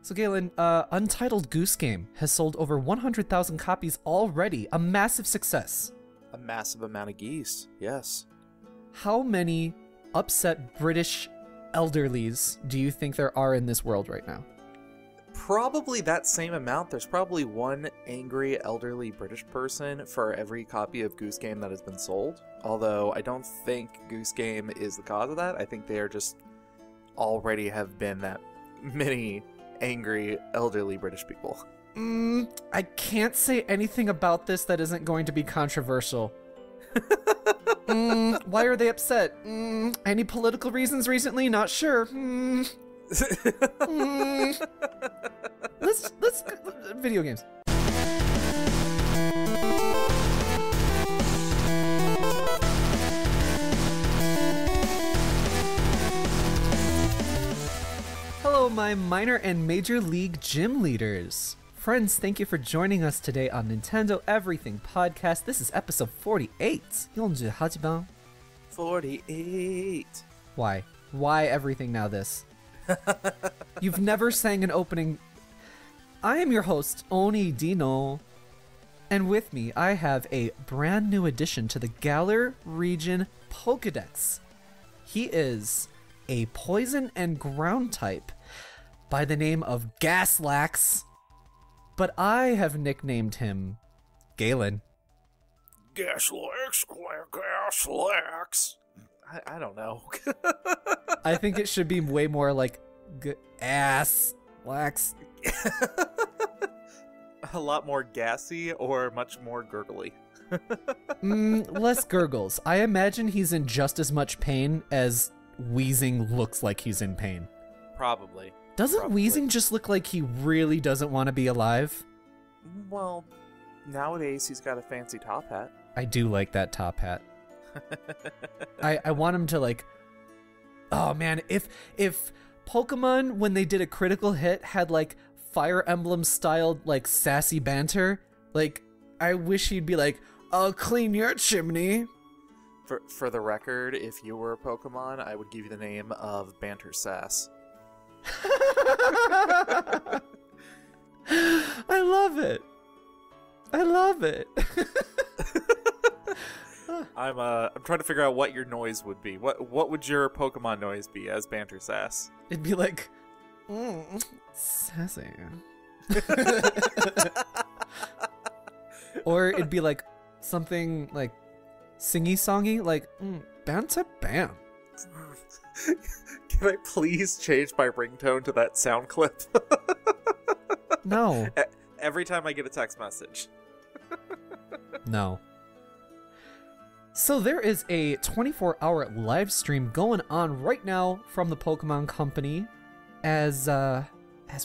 So Galen, Untitled Goose Game has sold over 100,000 copies already. A massive success. A massive amount of geese, yes. How many upset British elderlies do you think there are in this world right now? Probably that same amount. There's probably one angry elderly British person for every copy of Goose Game that has been sold. Although I don't think Goose Game is the cause of that. I think they are just already have been that many angry elderly British people. I can't say anything about this that isn't going to be controversial. Why are they upset? Any political reasons recently? Not sure. Let's video games. Hello, my minor and major league gym leaders. Friends, thank you for joining us today on Nintendo Everything Podcast. This is episode 48. 48. 48. Why? Why everything now this? You've never sang an opening. I am your host, Oni Dino. And with me, I have a brand new addition to the Galar region Pokedex. He is a poison and ground type by the name of Gaslax, but I have nicknamed him Galen. Gaslax. I don't know. I think it should be way more like ass-lax. A lot more gassy or much more gurgly? Less gurgles. I imagine he's in just as much pain as Wheezing looks like he's in pain. Probably. Doesn't Wheezing just look like he really doesn't want to be alive? Well, nowadays he's got a fancy top hat. I do like that top hat. I want him to like... Oh man, if Pokemon, when they did a critical hit, had like Fire Emblem styled like sassy banter, like I wish he'd be like, "I'll clean your chimney." For the record, if you were a Pokemon, I would give you the name of Banter Sass. I love it. I love it. I'm trying to figure out what your noise would be. What would your Pokemon noise be as Banter Sass? It'd be like, sassy. Or it'd be like something like singy-songy, like banter bam. Can I please change my ringtone to that sound clip? No. Every time I get a text message. No. So there is a 24-hour live stream going on right now from the Pokemon Company as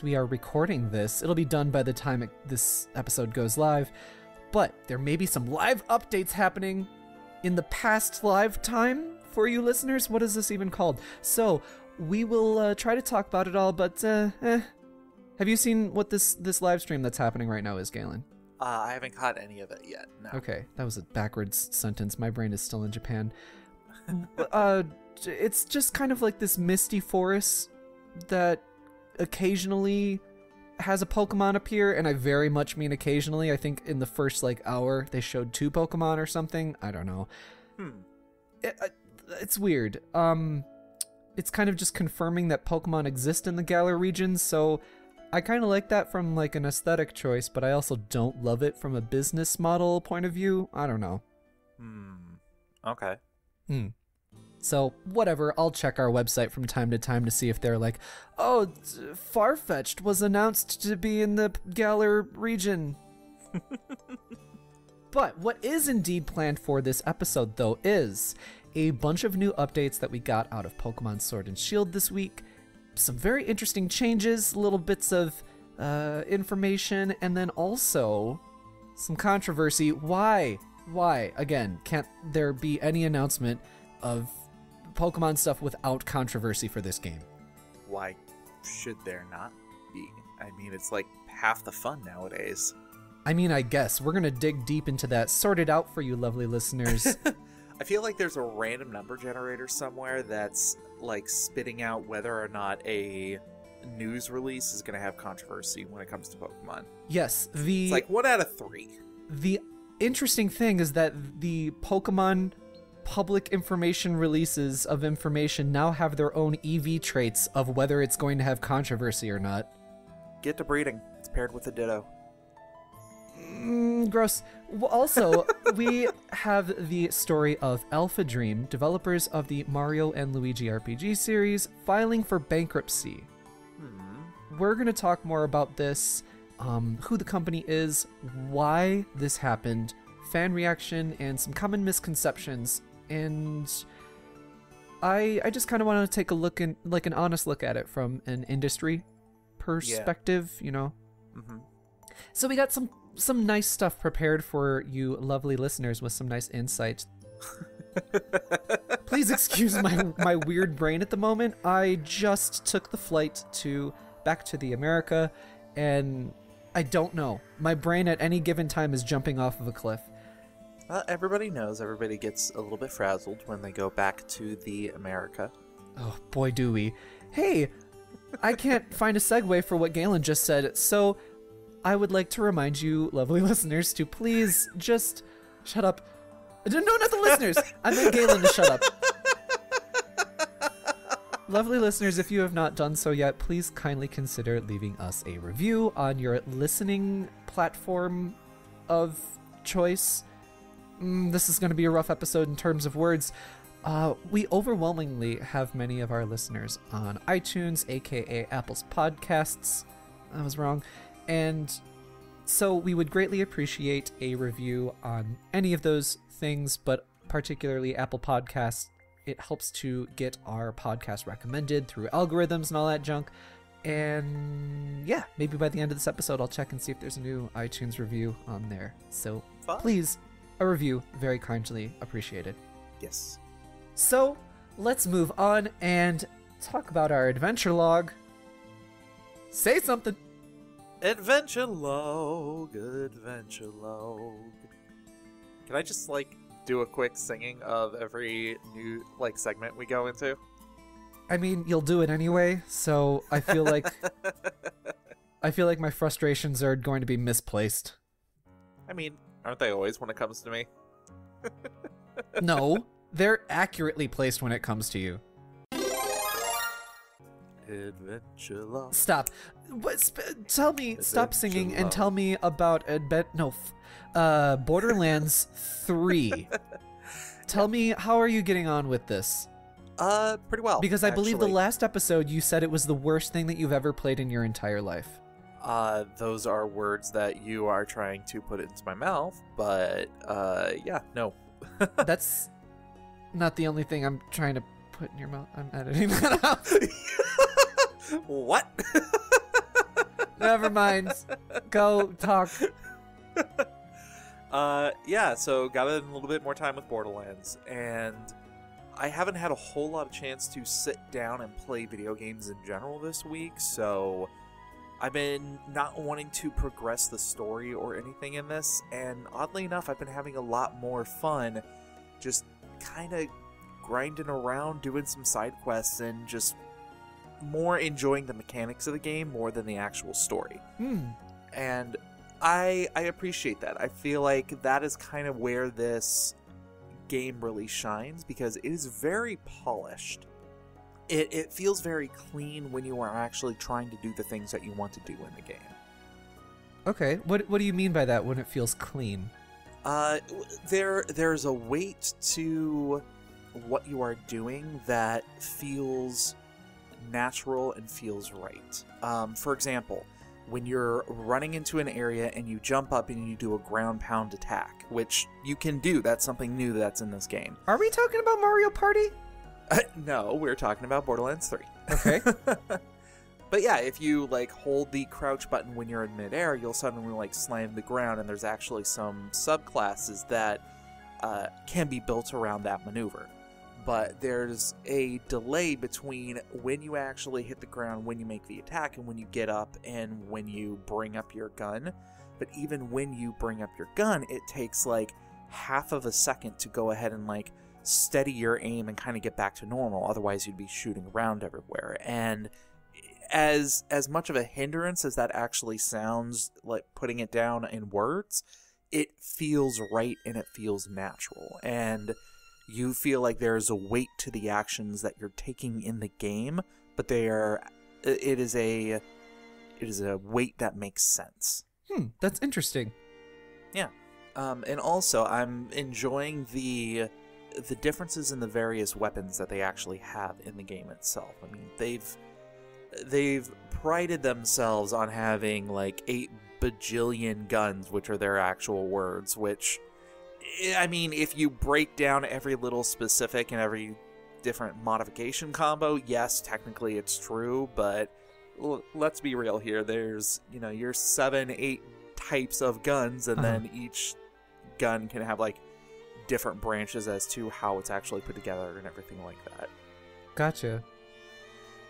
we are recording this. It'll be done by the time this episode goes live, but there may be some live updates happening in the past live time for you listeners. What is this even called? So we will try to talk about it all, but have you seen what this live stream that's happening right now is, Galen? I haven't caught any of it yet, no. Okay, that was a backwards sentence. My brain is still in Japan. It's just kind of like this misty forest that occasionally has a Pokemon appear, and I very much mean occasionally. I think in the first, hour, they showed 2 Pokemon or something. I don't know. It's weird. It's kind of just confirming that Pokemon exist in the Galar region, so I kind of like that from an aesthetic choice, but I also don't love it from a business model point of view. I don't know. Okay. So whatever, I'll check our website from time to time to see if they're like, oh, Farfetch'd was announced to be in the Galar region. But what is indeed planned for this episode, though, is a bunch of new updates that we got out of Pokemon Sword and Shield this week. Some very interesting changes, little bits of information, and then also some controversy. Why? Again, can't there be any announcement of Pokemon stuff without controversy for this game? Why should there not be? I mean, it's like half the fun nowadays. I mean, I guess. We're going to dig deep into that, sort it out for you lovely listeners. I feel like there's a random number generator somewhere that's spitting out whether or not a news release is going to have controversy when it comes to Pokemon. Yes, It's like 1 out of 3. the interesting thing is that the Pokemon public information releases of information now have their own EV traits of whether it's going to have controversy or not. Get to breeding. It's paired with a Ditto. Gross. Well, also, we have the story of AlphaDream, developers of the Mario and Luigi RPG series, filing for bankruptcy. We're going to talk more about this, who the company is, why this happened, fan reaction, and some common misconceptions. And I just kind of want to take a look in, like, an honest look at it from an industry perspective, you know? Mm-hmm. So we got some nice stuff prepared for you lovely listeners with some nice insight. Please excuse my weird brain at the moment. I just took the flight back to the America, and I don't know. My brain at any given time is jumping off of a cliff. Everybody knows everybody gets a little bit frazzled when they go back to the America. Oh, boy, do we. Hey, I can't find a segue for what Galen just said, so I would like to remind you, lovely listeners, to please just shut up. No, not the listeners. I meant Galen to shut up. Lovely listeners, if you have not done so yet, please kindly consider leaving us a review on your listening platform of choice. This is going to be a rough episode in terms of words. We overwhelmingly have many of our listeners on iTunes, aka Apple's Podcasts. I was wrong. And so we would greatly appreciate a review on any of those things, but particularly Apple Podcasts. It helps to get our podcast recommended through algorithms and all that junk. And yeah, maybe by the end of this episode, I'll check and see if there's a new iTunes review on there. So please, a review, very kindly appreciated. Yes. So let's move on and talk about our adventure log. Say something. Adventure log, adventure log. Can I just, like, do a quick singing of every new, like, segment we go into? I mean, you'll do it anyway, so I feel like my frustrations are going to be misplaced. I mean, aren't they always when it comes to me? No, they're accurately placed when it comes to you. Adventure log. Stop. Tell me, stop singing and tell me about Borderlands 3. Tell me, how are you getting on with this? Pretty well. Because I believe the last episode you said it was the worst thing that you've ever played in your entire life. Those are words that you are trying to put into my mouth, but, yeah, no. That's not the only thing I'm trying to put in your mouth. I'm editing that out. What? Never mind. Go talk. Yeah, so got in a little bit more time with Borderlands, and I haven't had a whole lot of chance to sit down and play video games in general this week, so I've been not wanting to progress the story or anything in this, and oddly enough, I've been having a lot more fun just kind of grinding around, doing some side quests, and just more enjoying the mechanics of the game more than the actual story. And I appreciate that. I feel like that is kind of where this game really shines, because it is very polished. It feels very clean when you are actually trying to do the things that you want to do in the game. Okay, what do you mean by that, when it feels clean? There's a weight to what you are doing that feels natural and feels right. For example, when you're running into an area and you jump up and you do a ground pound attack, which you can do, that's something new that's in this game. Are we talking about Mario Party? No, we're talking about Borderlands 3. Okay. But yeah, if you like hold the crouch button when you're in midair, you'll suddenly like slam the ground, and there's actually some subclasses that can be built around that maneuver. But there's a delay between when you actually hit the ground, when you make the attack, and when you get up and when you bring up your gun. But even when you bring up your gun, it takes like half of a second to go ahead and like steady your aim and kind of get back to normal. Otherwise, you'd be shooting around everywhere. And as much of a hindrance as that actually sounds, like putting it down in words, it feels right and it feels natural. And you feel like there's a weight to the actions that you're taking in the game, but it is a weight that makes sense. That's interesting. Yeah. And also, I'm enjoying the differences in the various weapons that they actually have in the game itself. I mean, they've prided themselves on having like 8 bajillion guns, which are their actual words, which, I mean, if you break down every little specific and every different modification combo, yes, technically it's true, but let's be real here. There's, your 7-8 types of guns, and then each gun can have like different branches as to how it's actually put together and everything like that. Gotcha.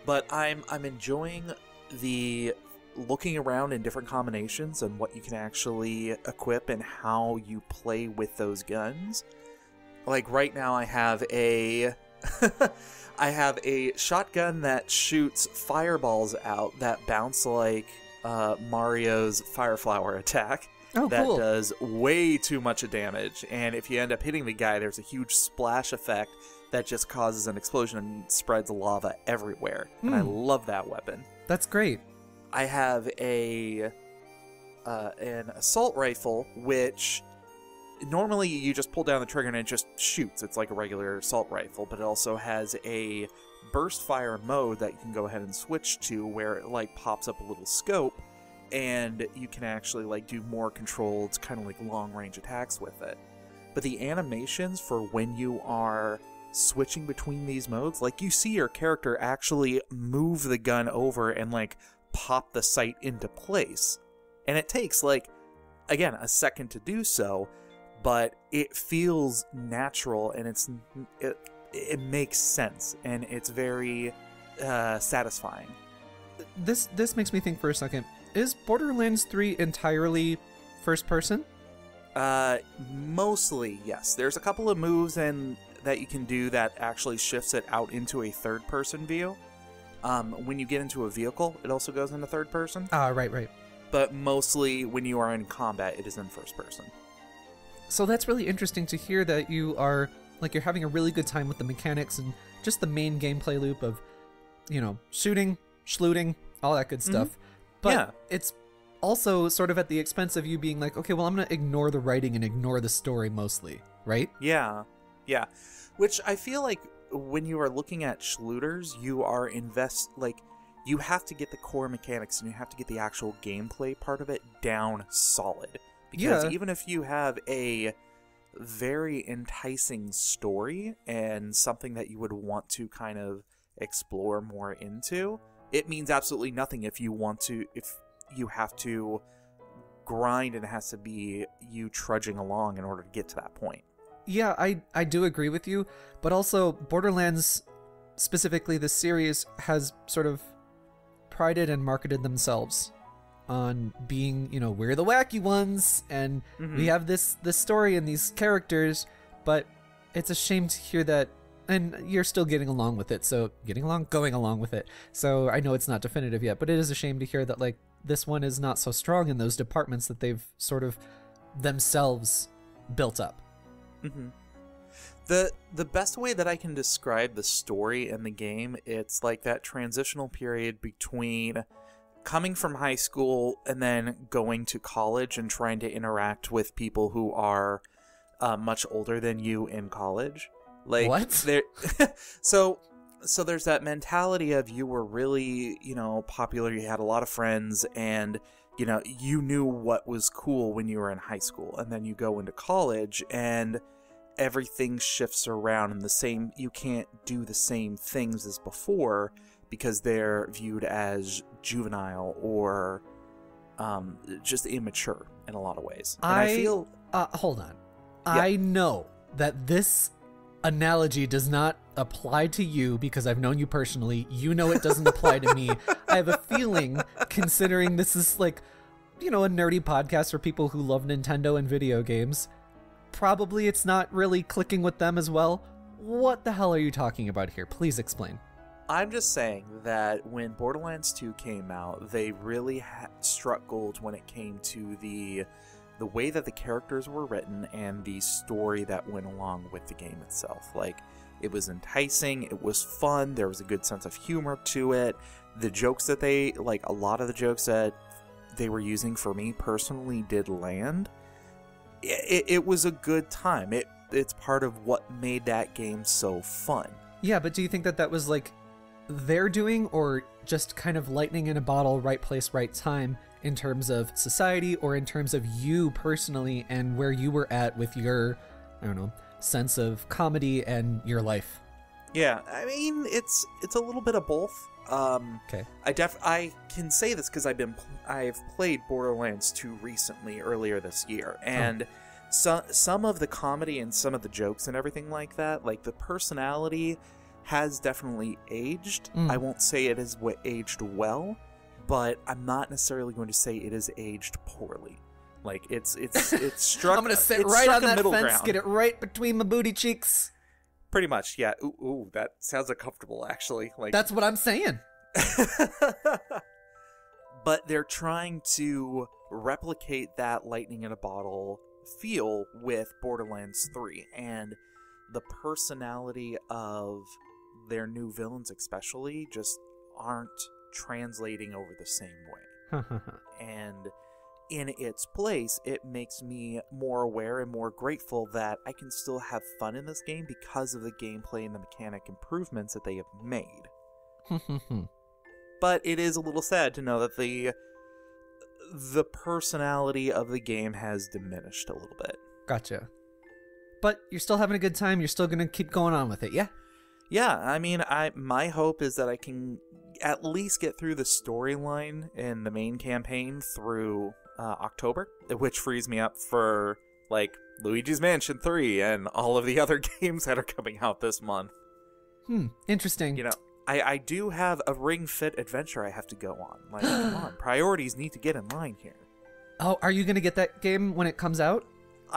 But I'm enjoying the looking around in different combinations and what you can actually equip and how you play with those guns. Like right now I have a I have a shotgun that shoots fireballs out that bounce like Mario's fire flower attack. Oh, that cool. does way too much damage, and if you end up hitting the guy, there's a huge splash effect that just causes an explosion and spreads lava everywhere. And I love that weapon. That's great. I have an assault rifle, which normally you just pull down the trigger and it just shoots. It's like a regular assault rifle, but it also has a burst fire mode that you can go ahead and switch to, where it like pops up a little scope, and you can actually like do more controlled kind of like long range attacks with it. But the animations for when you are switching between these modes, like you see your character actually move the gun over and like pop the sight into place, and it takes like, again, a second to do so, but it feels natural, and it makes sense, and it's very satisfying. This makes me think for a second. Is Borderlands 3 entirely first person? Mostly, yes. There's a couple of moves that you can do that actually shifts it out into a third-person view. When you get into a vehicle, it also goes into third person. Right. But mostly when you are in combat, it is in first person. So that's really interesting to hear that you are, like, you're having a really good time with the mechanics and just the main gameplay loop of, shooting, shlooting, all that good stuff. But it's also sort of at the expense of you being like, okay, well, I'm going to ignore the writing and ignore the story mostly, right? Yeah. Which I feel like when you are looking at shlooters, you are you have to get the core mechanics and you have to get the actual gameplay part of it down solid. Because even if you have a very enticing story and something that you would want to kind of explore more into, it means absolutely nothing if you have to grind and it has to be you trudging along in order to get to that point. Yeah, I do agree with you, but also Borderlands, specifically this series, has sort of prided and marketed themselves on being, we're the wacky ones, and we have this story and these characters, but it's a shame to hear that, and you're still getting along with it, going along with it, so I know it's not definitive yet, but it is a shame to hear that, like, this one is not so strong in those departments that they've sort of themselves built up. The best way that I can describe the story in the game, it's like that transitional period between coming from high school and then going to college and trying to interact with people who are much older than you in college. Like, what? So there's that mentality of you were really, popular, you had a lot of friends, and you knew what was cool when you were in high school, and then you go into college and everything shifts around, and you can't do the same things as before because they're viewed as juvenile or just immature in a lot. Of ways. And I feel hold on. Yeah. I know that this analogy does not apply to you because I've known you personally. It doesn't apply to me. I have a feeling, considering this is like, a nerdy podcast for people who love Nintendo and video games, probably it's not really clicking with them as well. What the hell are you talking about here? Please explain. I'm just saying that when Borderlands 2 came out, they really struck gold when it came to the way that the characters were written and the story that went along with the game itself. Like, it was enticing, it was fun, there was a good sense of humor to it. The jokes that a lot of the jokes that they were using for me personally did land. It was a good time. It's part of what made that game so fun. Yeah, but do you think that was like their doing, or just kind of lightning in a bottle, right place, right time, in terms of society, or in terms of you personally and where you were at with your, I don't know, sense of comedy and your life? Yeah, I mean, it's a little bit of both. Okay. I can say this because I've played Borderlands 2 recently, earlier this year, and some of the comedy and some of the jokes and everything like that, like the personality has definitely aged. I won't say it has aged well, but I'm not necessarily going to say it has aged poorly. Like, it's struck. I'm gonna sit right on that fence, ground. Get it right between my booty cheeks. Pretty much, yeah. Ooh, that sounds uncomfortable, actually. Like, that's what I'm saying. But they're trying to replicate that lightning in a bottle feel with Borderlands 3, and the personality of their new villains especially just aren't translating over the same way. And in its place, it makes me more aware and more grateful that I can still have fun in this game because of the gameplay and the mechanic improvements that they have made. But it is a little sad to know that the personality of the game has diminished a little bit. Gotcha. But you're still having a good time, you're still gonna keep going on with it, yeah? Yeah, I mean, my hope is that I can at least get through the storyline in the main campaign through October, which frees me up for, like, Luigi's Mansion 3 and all of the other games that are coming out this month. Interesting. You know, I do have a Ring Fit adventure I have to go on. Like, come on, priorities need to get in line here. Oh, are you going to get that game when it comes out?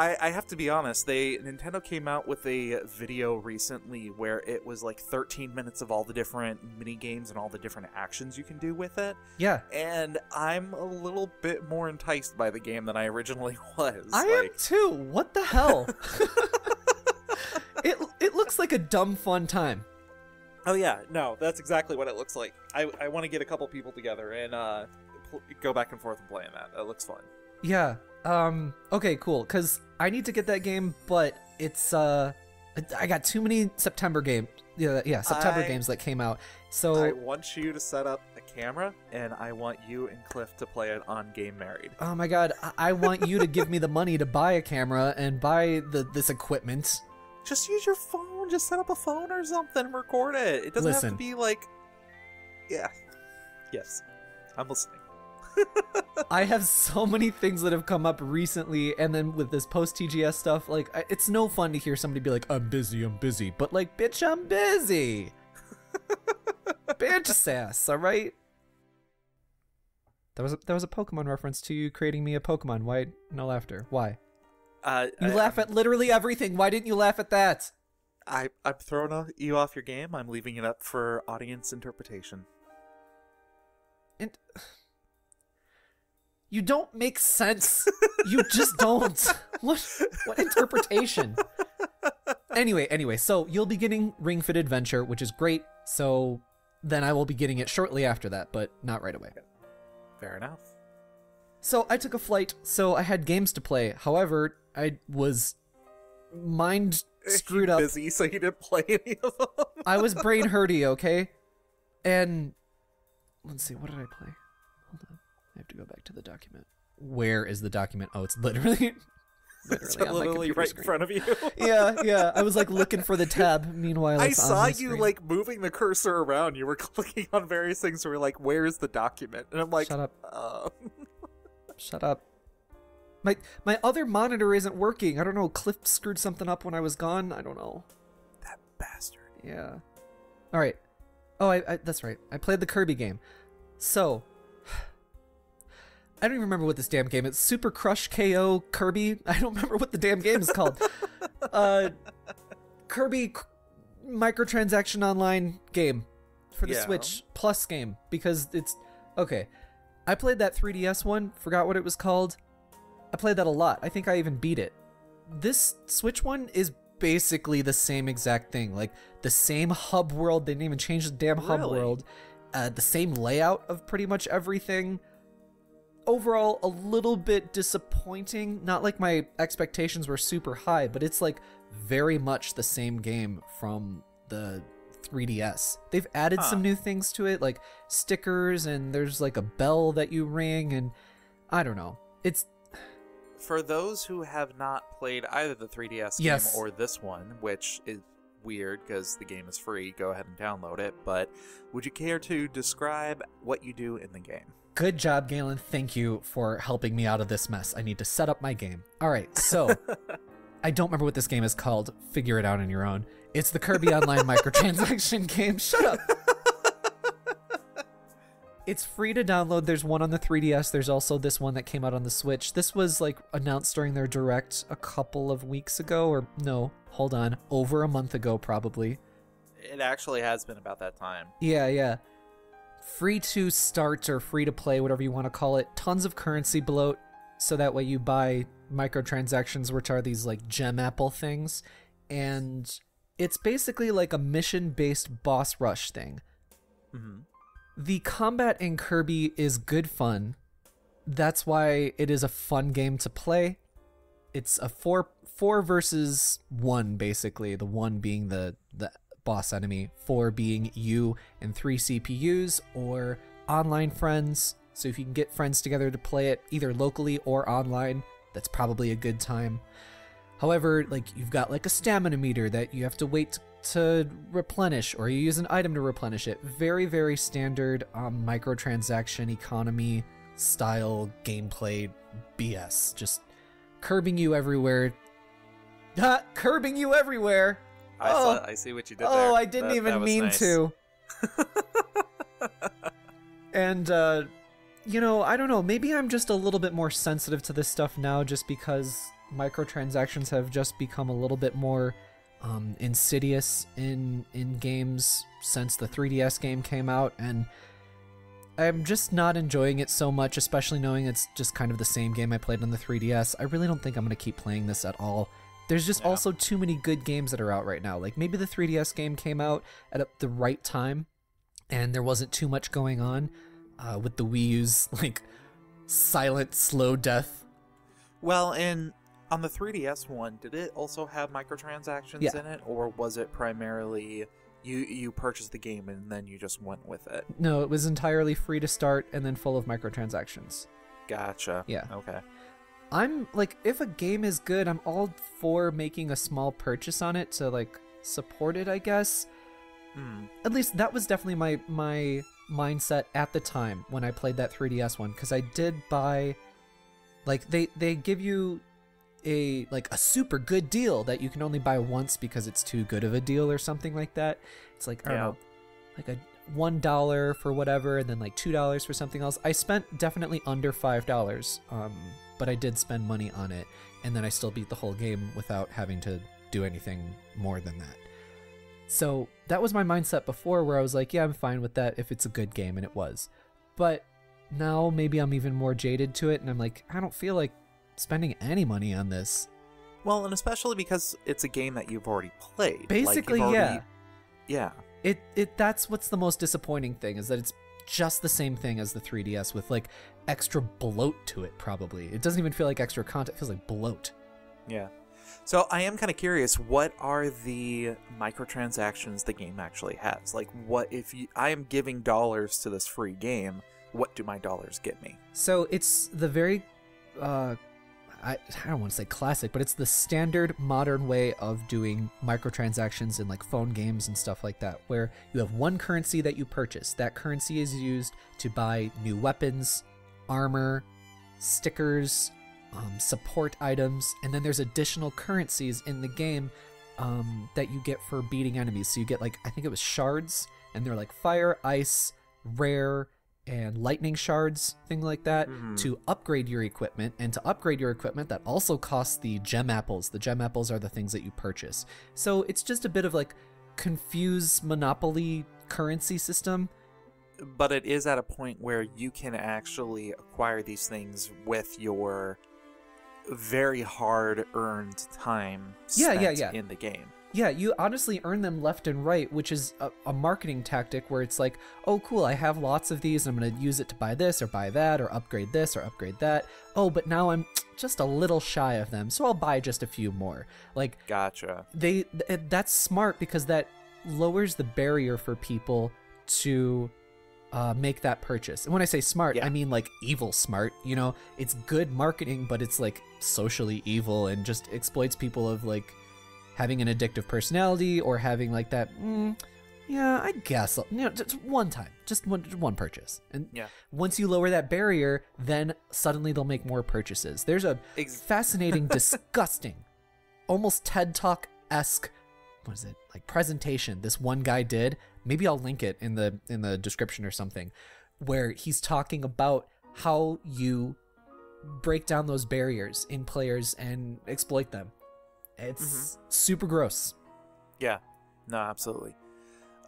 I have to be honest, Nintendo came out with a video recently where it was like 13 minutes of all the different mini games and all the different actions you can do with it. Yeah. And I'm a little bit more enticed by the game than I originally was. I am too. What the hell? It looks like a dumb fun time. Oh yeah, no, that's exactly what it looks like. I want to get a couple people together and go back and forth and play in that. That looks fun. Yeah. Okay, cool. Because I need to get that game, but it's I got too many September games. Yeah, September games that came out. So I want you to set up a camera, and I want you and Cliff to play it on Game Married. Oh my god, I want you to give me the money to buy a camera and buy this equipment. Just use your phone. Just set up a phone or something. Record it. It doesn't have to be like... Yeah. Yes. I'm listening. I have so many things that have come up recently, and then with this post-TGS stuff, like, it's no fun to hear somebody be like, I'm busy. But like, bitch, I'm busy. Bitch sass, alright? That was a Pokemon reference to you creating me a Pokemon. Why no laughter? Why? You laugh at literally everything. Why didn't you laugh at that? I'm throwing you off your game. I'm leaving it up for audience interpretation. And you don't make sense. You just don't. What interpretation? Anyway, so you'll be getting Ring Fit Adventure, which is great. So then I will be getting it shortly after that, but not right away. Fair enough. So I took a flight, so I had games to play. However, I was mind screwed up. Busy, so you didn't play any of them. I was brain hurty, okay? And let's see, what did I play? Hold on. I have to go back to the document. Where is the document? Oh, it's literally literally right in front of you. Yeah. I was like looking for the tab. Meanwhile, I saw you like moving the cursor around. You were clicking on various things. So we're like, "Where is the document?" And I'm like, "Shut up! Shut up!" My other monitor isn't working. I don't know. Cliff screwed something up when I was gone. I don't know. That bastard. Yeah. All right. Oh, I that's right. I played the Kirby game. So I don't even remember what this damn game is. Super Crush KO Kirby. I don't remember what the damn game is called. Kirby microtransaction online game for the Yeah. Switch Plus game, because it's okay. I played that 3DS one, forgot what it was called. I played that a lot. I think I even beat it. This Switch one is basically the same exact thing, like the same hub world. They didn't even change the damn hub Really? world. The same layout of pretty much everything. Overall, a little bit disappointing. Not like my expectations were super high, but it's like very much the same game from the 3DS. They've added some new things to it, like stickers, and there's like a bell that you ring, and I don't know. It's For those who have not played either the 3DS game Yes. or this one, which is weird because the game is free, go ahead and download it, but would you care to describe what you do in the game? good job, Galen. Thank you for helping me out of this mess. I need to set up my game. All right, so I don't remember what this game is called. Figure it out on your own. It's the Kirby Online microtransaction game. Shut up. It's free to download. There's one on the 3DS. There's also this one that came out on the Switch. This was like announced during their Direct a couple of weeks ago, or no, hold on, over a month ago probably. It actually has been about that time. Yeah. Free to start or free to play, whatever you want to call it. Tons of currency bloat, so that way you buy microtransactions, which are these like gem apple things. And it's basically like a mission-based boss rush thing. Mm-hmm. The combat in Kirby is good fun. That's why it is a fun game to play. It's a four versus one, basically. The one being the boss enemy, 4 being you and 3 CPUs or online friends. So if you can get friends together to play it either locally or online, that's probably a good time. However, like you've got like a stamina meter that you have to wait to replenish, or you use an item to replenish it. Very, very standard microtransaction economy style gameplay BS. Just curbing you everywhere. Curbing you everywhere. I see what you did there. Oh, I didn't That even was mean nice. to. And, you know, I don't know. Maybe I'm just a little bit more sensitive to this stuff now just because microtransactions have just become a little bit more insidious in games since the 3DS game came out, and I'm just not enjoying it so much, especially knowing it's just kind of the same game I played on the 3DS. I really don't think I'm going to keep playing this at all. There's just also too many good games that are out right now. Like maybe the 3DS game came out at the right time and there wasn't too much going on with the Wii U's like silent slow death. Well, and on the 3DS one, did it also have microtransactions in it, or was it primarily you purchased the game and then you just went with it? No, it was entirely free to start and then full of microtransactions. Gotcha. Yeah. Okay. I'm like, if a game is good, I'm all for making a small purchase on it to like support it, I guess. At least that was definitely my mindset at the time when I played that 3DS one, because I did buy, like they give you a super good deal that you can only buy once because it's too good of a deal or something like that. It's like, I don't know, like a $1 for whatever and then like $2 for something else. I spent definitely under $5, but I did spend money on it, and then I still beat the whole game without having to do anything more than that. So that was my mindset before, where I was like, yeah, I'm fine with that if it's a good game, and it was. But now maybe I'm even more jaded to it, and I'm like, I don't feel like spending any money on this. Well, and especially because it's a game that you've already played. Basically, Yeah. That's what's the most disappointing thing, is that it's just the same thing as the 3DS with like extra bloat to it. Probably it doesn't even feel like extra content, it feels like bloat. Yeah. So I am kind of curious, what are the microtransactions the game actually has? Like, what if I am giving dollars to this free game, what do my dollars get me? So it's the very I don't want to say classic, but it's the standard modern way of doing microtransactions in like phone games and stuff like that, where you have one currency that you purchase. That currency is used to buy new weapons, armor, stickers, support items, and then there's additional currencies in the game that you get for beating enemies. So you get like, I think it was shards, and they're like fire, ice, rare, and lightning shards, thing like that, to upgrade your equipment. And to upgrade your equipment, that also costs the gem apples. The gem apples are the things that you purchase. So it's just a bit of like confused Monopoly currency system. But it is at a point where you can actually acquire these things with your very hard-earned time spent in the game. Yeah, you honestly earn them left and right, which is a marketing tactic where it's like, oh, cool, I have lots of these, and I'm going to use it to buy this or buy that or upgrade this or upgrade that. Oh, but now I'm just a little shy of them, so I'll buy just a few more. Like, gotcha. That's smart because that lowers the barrier for people to make that purchase. And when I say smart, I mean like evil smart. You know, it's good marketing, but it's like socially evil and just exploits people of like having an addictive personality or having like that. Yeah, I guess just one time, just one purchase, and once you lower that barrier, then suddenly they'll make more purchases. There's a fascinating, disgusting, almost TED Talk-esque, what is it, like presentation this one guy did. Maybe I'll link it in the description or something, where he's talking about how you break down those barriers in players and exploit them. It's super gross. Yeah, no, absolutely.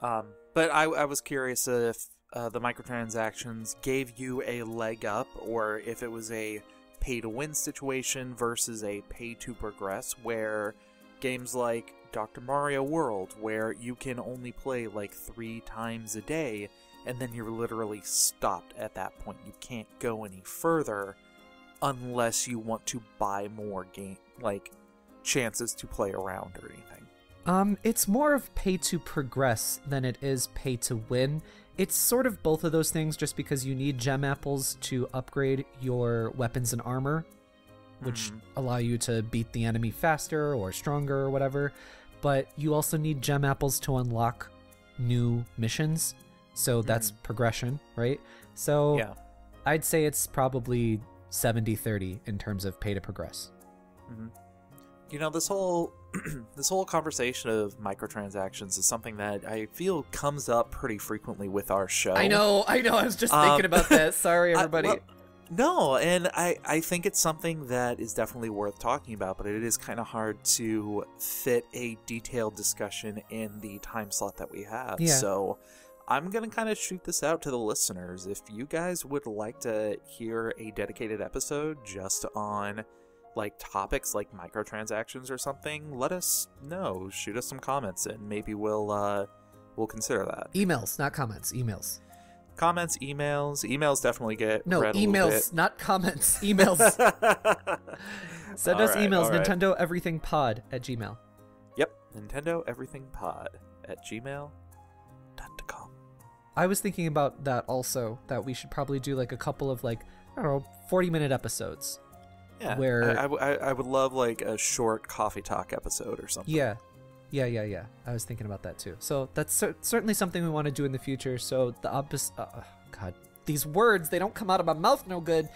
But I was curious if the microtransactions gave you a leg up, or if it was a pay-to-win situation versus a pay-to-progress, where games like Dr. Mario World, where you can only play like 3 times a day, and then you're literally stopped at that point. You can't go any further unless you want to buy more chances to play around or anything. It's more of pay to progress than it is pay to win. It's sort of both of those things, just because you need gem apples to upgrade your weapons and armor, which allow you to beat the enemy faster or stronger or whatever. But you also need gem apples to unlock new missions. So that's progression, right? So I'd say it's probably 70-30 in terms of pay to progress. You know, this whole conversation of microtransactions is something that I feel comes up pretty frequently with our show. I know. I was just thinking about that. Sorry, everybody. No, and I think it's something that is definitely worth talking about, but it is kind of hard to fit a detailed discussion in the time slot that we have. Yeah. So I'm going to kind of shoot this out to the listeners. If you guys would like to hear a dedicated episode just on like topics like microtransactions or something, let us know. Shoot us some comments, and maybe we'll consider that. Emails, not comments. Emails. Comments, emails definitely get read emails, not comments. Emails. Send us emails. Nintendo Everything Pod at Gmail. Yep, Nintendo Everything Pod at gmail.com. I was thinking about that also, that we should probably do like a couple of 40-minute episodes. Yeah, where I would love like a short coffee talk episode or something. Yeah. I was thinking about that too. So that's certainly something we want to do in the future. So the opposite. God, these words, they don't come out of my mouth no good.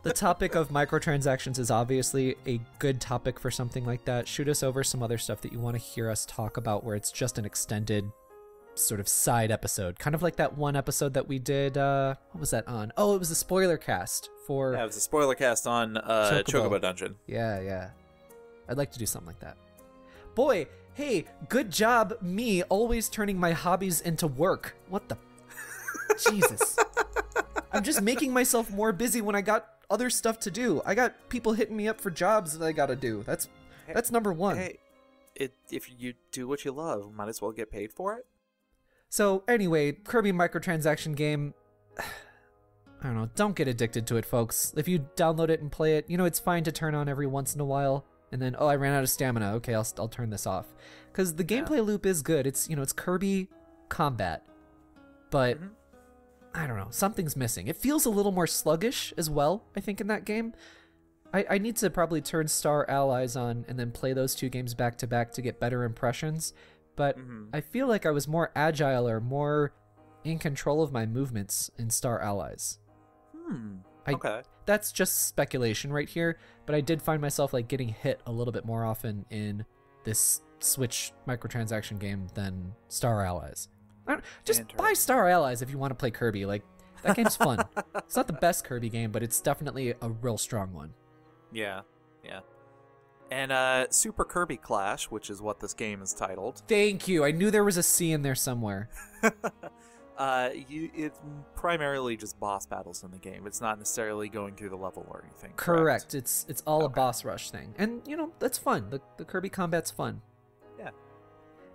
The topic of microtransactions is obviously a good topic for something like that. Shoot us over some other stuff that you want to hear us talk about, where it's just an extended sort of side episode, kind of like that one episode that we did. What was that on? Oh, it was a spoiler cast for. Yeah, it was a spoiler cast on Chocobo Dungeon. Yeah. I'd like to do something like that. Boy, hey, good job, me always turning my hobbies into work. What the? Jesus. I'm just making myself more busy when I got other stuff to do. I got people hitting me up for jobs that I gotta do. That's number one. Hey, if you do what you love, might as well get paid for it. So anyway, Kirby microtransaction game, I don't know, don't get addicted to it, folks. If you download it and play it, it's fine to turn on every once in a while. And then, I ran out of stamina. Okay, I'll turn this off. Because the gameplay loop is good. It's, it's Kirby combat. But, I don't know, something's missing. It feels a little more sluggish as well, I think, in that game. I need to probably turn Star Allies on and then play those two games back to back to get better impressions. But I feel like I was more agile or more in control of my movements in Star Allies. Okay. That's just speculation right here, but I did find myself getting hit a little bit more often in this Switch microtransaction game than Star Allies. Just buy Star Allies if you want to play Kirby. That game's fun. It's not the best Kirby game, but it's definitely a real strong one. Yeah. And Super Kirby Clash, which is what this game is titled. Thank you. I knew there was a C in there somewhere. It's primarily just boss battles in the game. It's not necessarily going through the level or anything. Correct. It's all a boss rush thing. And, that's fun. The Kirby combat's fun. Yeah.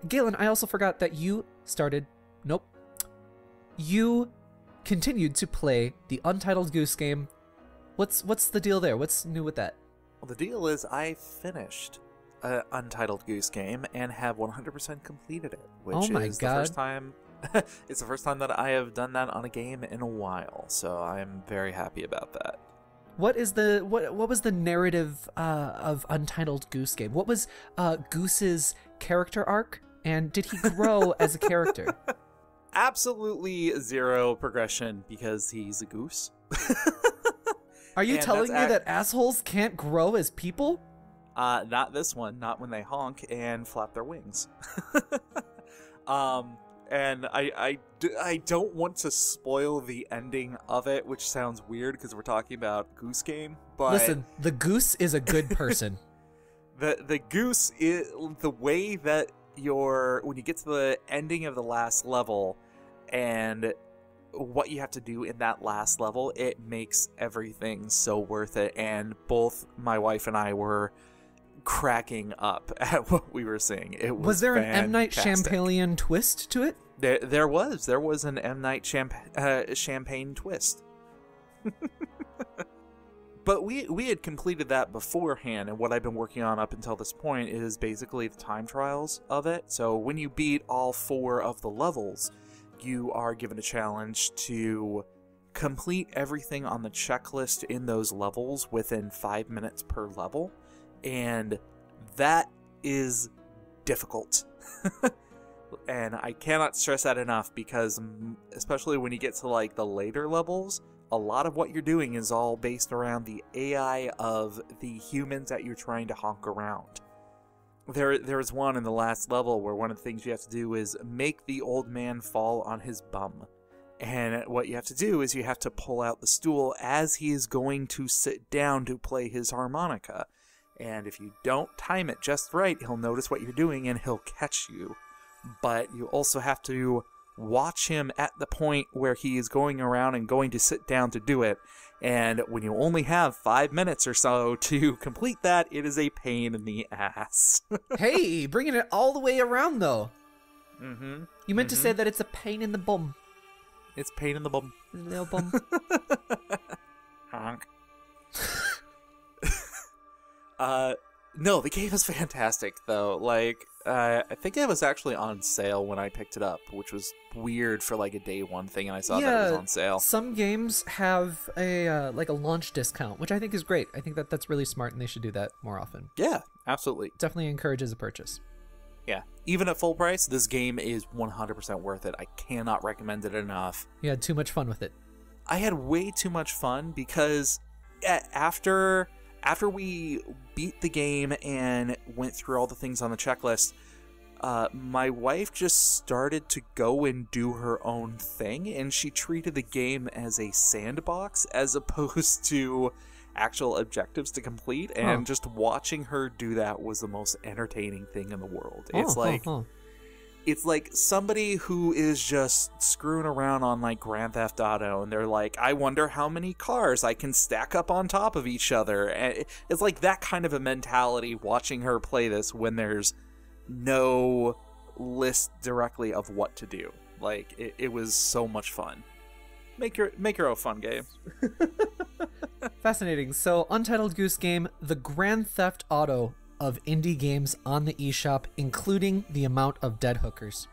Galen, I also forgot that you started... Nope. You continued to play the Untitled Goose game. What's the deal there? What's new with that? Well, the deal is I finished Untitled Goose game and have 100% completed it, which is the first time... It's the first time that I have done that on a game in a while, so I'm very happy about that. What was the narrative of Untitled Goose game? What was Goose's character arc, and did he grow as a character? Absolutely zero progression because he's a goose. Are you telling me that assholes can't grow as people? Not this one. Not when they honk and flap their wings. And I don't want to spoil the ending of it, which sounds weird because we're talking about Goose Game. But listen, the goose is a good person. the goose is the way that when you get to the ending of the last level and what you have to do in that last level, it makes everything so worth it. And both my wife and I were cracking up at what we were seeing. It was there fantastic. an M. Night Shyamalan twist to it? There was an M. Night Champagne twist. But we had completed that beforehand, and what I've been working on up until this point is basically the time trials of it. So when you beat all 4 of the levels, you are given a challenge to complete everything on the checklist in those levels within 5 minutes per level. And that is difficult. And I cannot stress that enough because especially when you get to like the later levels, a lot of what you're doing is all based around the AI of the humans that you're trying to honk around. There's one in the last level where one of the things you have to do is make the old man fall on his bum. And what you have to do is you have to pull out the stool as he is going to sit down to play his harmonica. And if you don't time it just right, he'll notice what you're doing and he'll catch you. But you also have to watch him at the point where he is going around and going to sit down to do it. And when you only have 5 minutes or so to complete that, it is a pain in the ass. Hey, bringing it all the way around, though. Mm-hmm. You meant to say that it's a pain in the bum. It's pain in the bum. Little bum. Honk. No, the game is fantastic, though. Like, I think it was actually on sale when I picked it up, which was weird for like a day one thing, and I saw that it was on sale. Some games have a launch discount, which I think is great. I think that's really smart, and they should do that more often. Yeah, absolutely. Definitely encourages a purchase. Yeah, even at full price, this game is 100% worth it. I cannot recommend it enough. You had too much fun with it. I had way too much fun because after we beat the game and went through all the things on the checklist, my wife just started to go and do her own thing, and she treated the game as a sandbox as opposed to actual objectives to complete, and just watching her do that was the most entertaining thing in the world. It's like somebody who is just screwing around on like Grand Theft Auto, and they're like, I wonder how many cars I can stack up on top of each other. And it's like that kind of a mentality watching her play this when there's no list directly of what to do. Like it was so much fun. Make your own fun game. Fascinating. So, Untitled Goose Game, the Grand Theft Auto of indie games on the eShop, including the amount of dead hookers.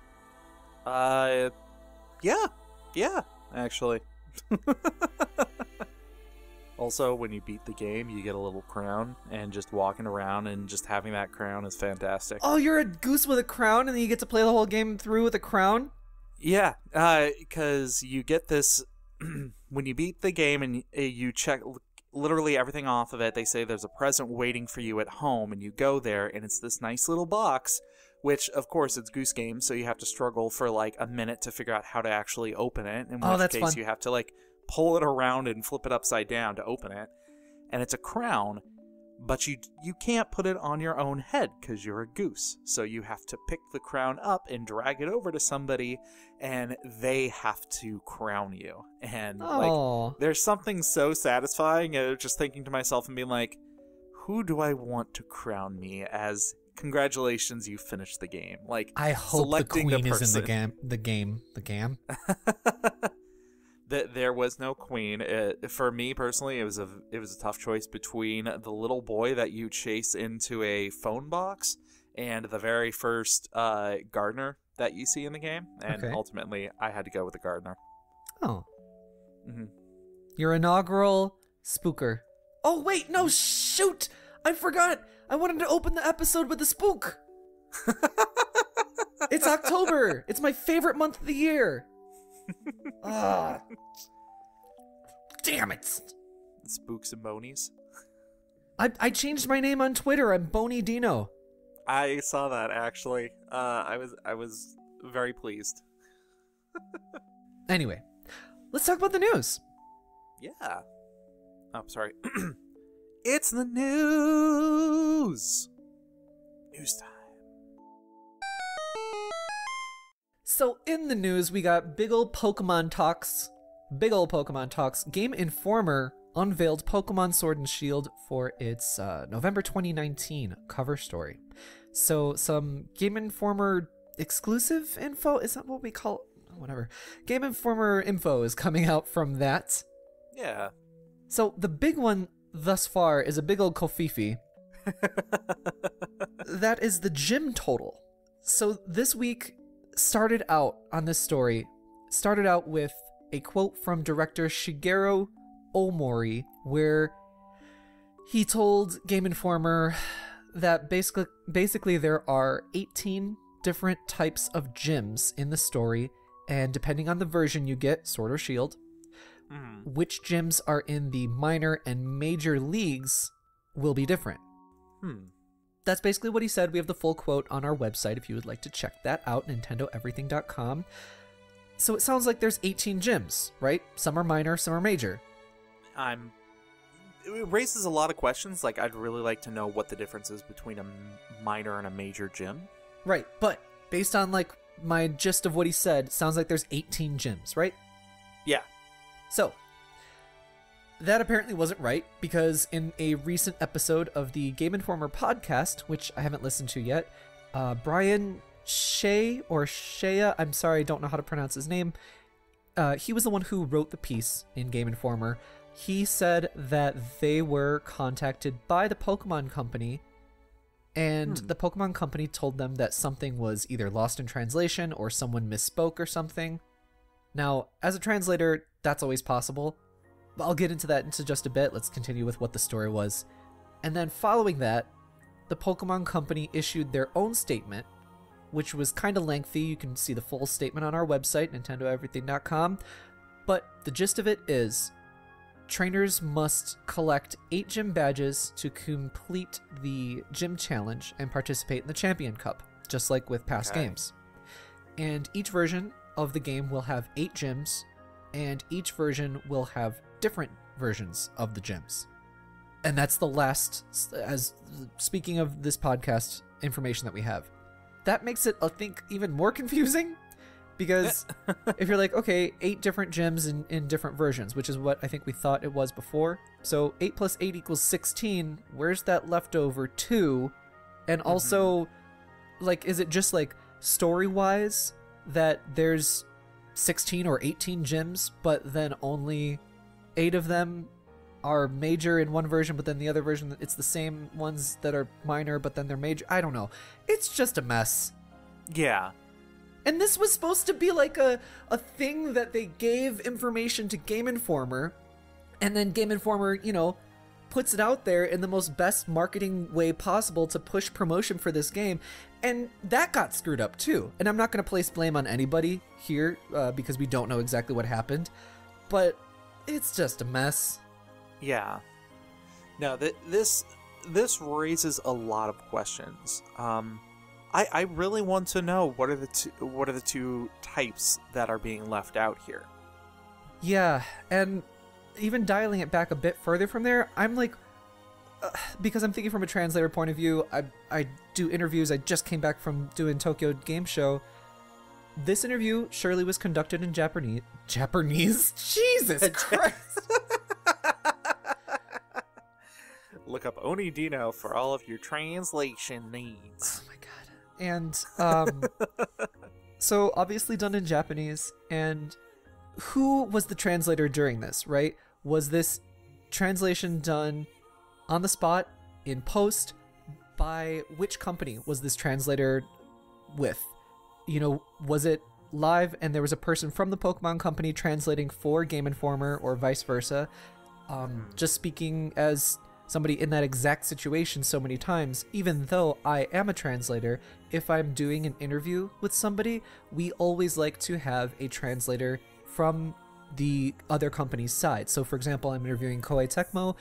Yeah, actually. Also, when you beat the game, you get a little crown, and just walking around and just having that crown is fantastic. Oh, you're a goose with a crown, and then you get to play the whole game through with a crown? Yeah, because you get this when you beat the game and you check literally everything off of it. They say there's a present waiting for you at home, and you go there, and it's this nice little box, which, of course, it's Goose Game, so you have to struggle for like a minute to figure out how to actually open it, in which case fun. You have to like pull it around and flip it upside down to open it. And it's a crown, but you can't put it on your own head because you're a goose. So you have to pick the crown up and drag it over to somebody, and they have to crown you. And like, there's something so satisfying just thinking to myself and being like, who do I want to crown me as? Congratulations, you finished the game. Like, I hope the queen is in the game. There was no queen. For me personally, it was a tough choice between the little boy that you chase into a phone box and the very first gardener that you see in the game. And ultimately, I had to go with the gardener. Oh. Mm-hmm. Your inaugural spooker. Oh, wait, no, shoot! I forgot! I wanted to open the episode with the spook! It's October! It's my favorite month of the year! Damn it! Spooks and bonies. I changed my name on Twitter. I'm Oni Dino. I saw that, actually. I was very pleased. Anyway, let's talk about the news. Yeah. Oh, sorry. It's the news! News time. So in the news, we got big ol' Pokemon talks. Game Informer unveiled Pokemon Sword and Shield for its November 2019 cover story. So some Game Informer exclusive info? Is that what we call it? Whatever. Game Informer info is coming out from that. Yeah. So the big one thus far is a big old Kofifi. That is the gym total. So this week started out with a quote from director Shigeru Omori, where he told Game Informer that basically there are 18 different types of gyms in the story, and depending on the version you get, Sword or Shield, which gyms are in the minor and major leagues will be different. That's basically what he said. We have the full quote on our website if you would like to check that out, nintendoeverything.com. So it sounds like there's 18 gyms, right? Some are minor, some are major. It raises a lot of questions. Like, I'd really like to know what the difference is between a minor and a major gym. Right, but based on, like, my gist of what he said, sounds like there's 18 gyms, right? Yeah. So, that apparently wasn't right, because in a recent episode of the Game Informer podcast, which I haven't listened to yet, Brian Shea, I'm sorry, I don't know how to pronounce his name, he was the one who wrote the piece in Game Informer. He said that they were contacted by the Pokemon Company, and the Pokemon Company told them that something was either lost in translation or someone misspoke or something. Now, as a translator, that's always possible. But I'll get into that into just a bit. Let's continue with what the story was. And then following that, the Pokemon Company issued their own statement, which was kind of lengthy. You can see the full statement on our website, nintendoeverything.com. But the gist of it is, trainers must collect 8 gym badges to complete the gym challenge and participate in the Champion Cup, just like with past games. And each version of the game will have 8 gyms, and each version will have different versions of the gyms. And that's the last, as speaking of this podcast information that we have. That makes it, I think, even more confusing, because if you're like, okay, 8 different gyms in different versions, which is what I think we thought it was before. So 8 plus 8 equals 16. Where's that leftover 2? And also, like, is it just like story-wise that there's 16 or 18 gyms, but then only 8 of them are major in one version, but then the other version, it's the same ones that are minor, but then they're major? I don't know. It's just a mess. Yeah. And this was supposed to be like a thing that they gave information to Game Informer, and then Game Informer, you know, puts it out there in the most best marketing way possible to push promotion for this game, and that got screwed up too. And I'm not going to place blame on anybody here, because we don't know exactly what happened, but it's just a mess. Yeah. No, this raises a lot of questions. I really want to know what are the two types that are being left out here. Yeah, and even dialing it back a bit further from there, I'm like, because I'm thinking from a translator point of view, I do interviews. I just came back from doing Tokyo Game Show. This interview surely was conducted in Japanese. Jesus Christ! Look up Oni Dino for all of your translation needs. Oh my god. And so obviously done in Japanese. And who was the translator during this, right? Was this translation done on the spot, in post? By which company was this translator with? You know, was it live and there was a person from the Pokemon company translating for Game Informer or vice versa? Just speaking as somebody in that exact situation so many times, even though I am a translator, if I'm doing an interview with somebody, we always like to have a translator from the other company's side. So for example, I'm interviewing Koei Tecmo,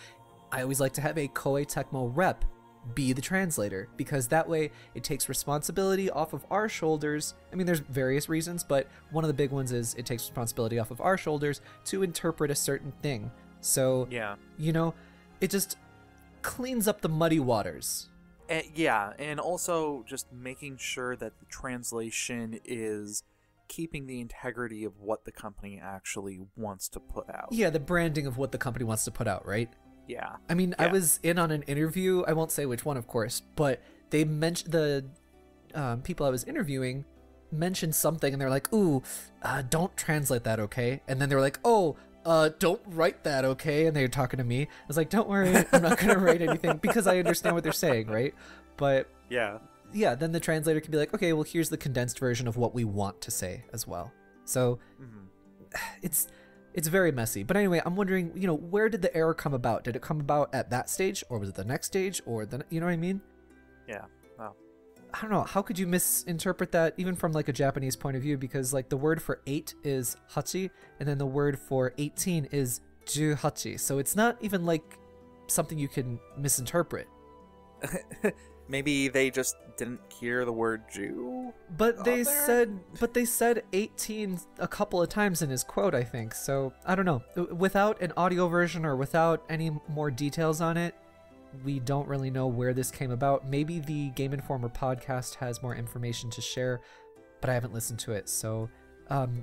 I always like to have a Koei Tecmo rep be the translator, because that way it takes responsibility off of our shoulders. I mean, there's various reasons, but one of the big ones is it takes responsibility off of our shoulders to interpret a certain thing. So, yeah, you know, it just cleans up the muddy waters. Yeah, and also just making sure that the translation is keeping the integrity of what the company actually wants to put out. Yeah, the branding of what the company wants to put out, right? Yeah. I mean, yeah. I was in on an interview, I won't say which one, of course, but they mentioned the people I was interviewing mentioned something, and they're like, ooh, don't translate that, okay? And then they were like, oh, don't write that, okay? And they were talking to me. I was like, don't worry, I'm not going to write anything, because I understand what they're saying, right? But yeah, then the translator can be like, okay, well, here's the condensed version of what we want to say as well. So it's very messy. But anyway, I'm wondering, you know, where did the error come about? Did it come about at that stage, or was it the next stage, or the, you know what I mean? Yeah. Wow. I don't know. How could you misinterpret that, even from like a Japanese point of view? Because like the word for 8 is hachi, and then the word for 18 is juhachi. So it's not even like something you can misinterpret. Maybe they just didn't hear the word Jew. But they said 18 a couple of times in his quote, I think. So I don't know. Without an audio version or without any more details on it, we don't really know where this came about. Maybe the Game Informer podcast has more information to share, but I haven't listened to it. So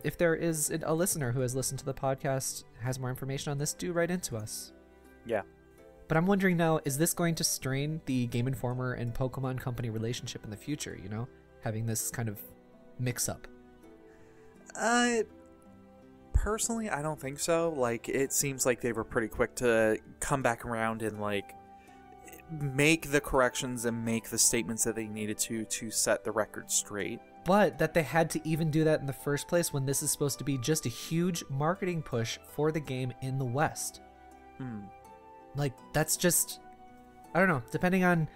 if there is a listener who has listened to the podcast, has more information on this, do write into us. Yeah. But I'm wondering now, is this going to strain the Game Informer and Pokemon Company relationship in the future, you know? Having this kind of mix-up. Personally, I don't think so. Like, it seems like they were pretty quick to come back around and, like, make the corrections and make the statements that they needed to set the record straight. But that they had to even do that in the first place when this is supposed to be just a huge marketing push for the game in the West. Like, that's just, I don't know, depending on,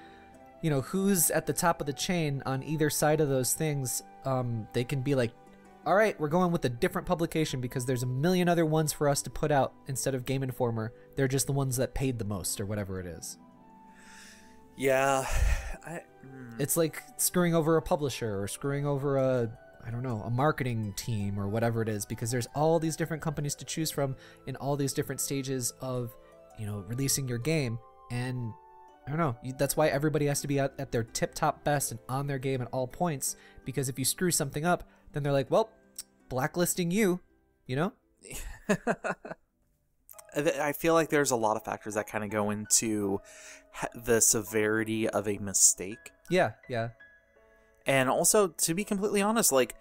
you know, who's at the top of the chain on either side of those things, they can be like, all right, we're going with a different publication because there's a million other ones for us to put out instead of Game Informer. They're just the ones that paid the most or whatever it is. Yeah. It's like screwing over a publisher or screwing over a marketing team or whatever it is, because there's all these different companies to choose from in all these different stages of, you know, releasing your game. And I don't know, that's why everybody has to be at their tip-top best and on their game at all points, because if you screw something up, then they're like, well, blacklisting you, you know? I feel like there's a lot of factors that kind of go into the severity of a mistake. Yeah. And also, to be completely honest, like,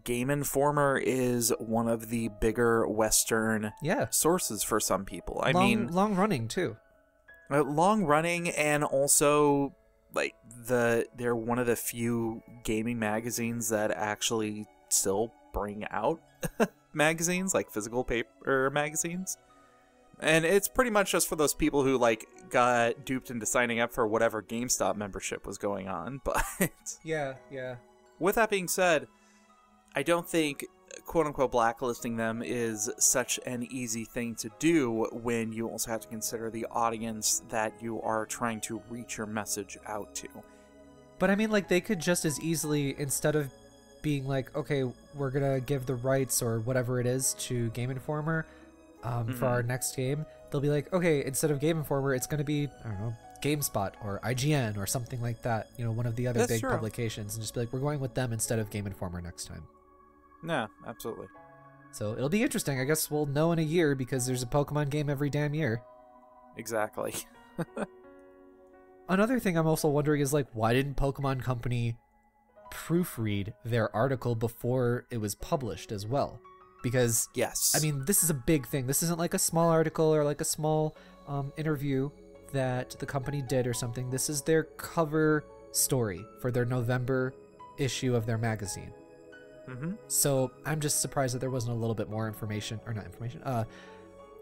Game Informer is one of the bigger Western sources for some people. I mean, long running too. Long running, and also like they're one of the few gaming magazines that actually still bring out magazines, like physical paper magazines. And it's pretty much just for those people who like got duped into signing up for whatever GameStop membership was going on. But yeah. With that being said, I don't think quote-unquote blacklisting them is such an easy thing to do when you also have to consider the audience that you are trying to reach your message out to. But I mean, like, they could just as easily, instead of being like, okay, we're gonna give the rights or whatever it is to Game Informer for our next game, they'll be like, okay, instead of Game Informer, it's gonna be, I don't know, GameSpot or IGN or something like that, you know, one of the other big publications, and just be like, we're going with them instead of Game Informer next time. Yeah, absolutely. So it'll be interesting. I guess we'll know in a year because there's a Pokemon game every damn year. Exactly. Another thing I'm also wondering is, like, why didn't Pokemon Company proofread their article before it was published as well? Because, yes, I mean, this is a big thing. This isn't like a small article or like a small interview that the company did or something. This is their cover story for their November issue of their magazine. Mm-hmm. So I'm just surprised that there wasn't a little bit more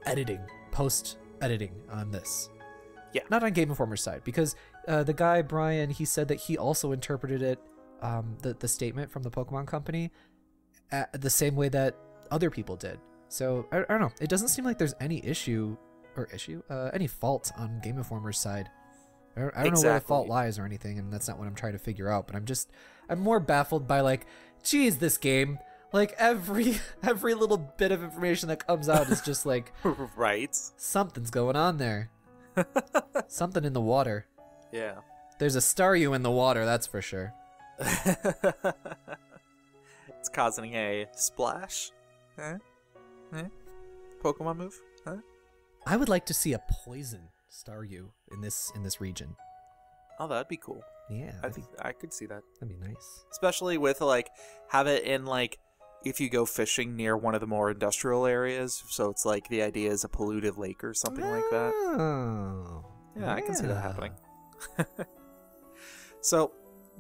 editing, post-editing on this. Yeah. Not on Game Informer's side, because the guy, Brian, he said that he also interpreted it, the statement from the Pokemon Company, the same way that other people did. So, I don't know. It doesn't seem like there's any any fault on Game Informer's side. I don't know where the fault lies or anything, and that's not what I'm trying to figure out, but I'm more baffled by, like, geez, this game, like, every little bit of information that comes out is just like, right, something's going on there. Something in the water. Yeah. There's a Staryu in the water, that's for sure. It's causing a splash. Huh? Pokemon move? Huh? I would like to see a poison Staryu in this region. Oh, that'd be cool. Yeah. I could see that. That'd be nice. Especially with, like, have it in, like, if you go fishing near one of the more industrial areas, so it's like the idea is a polluted lake or something like that. Oh. Yeah, I can see that happening. So,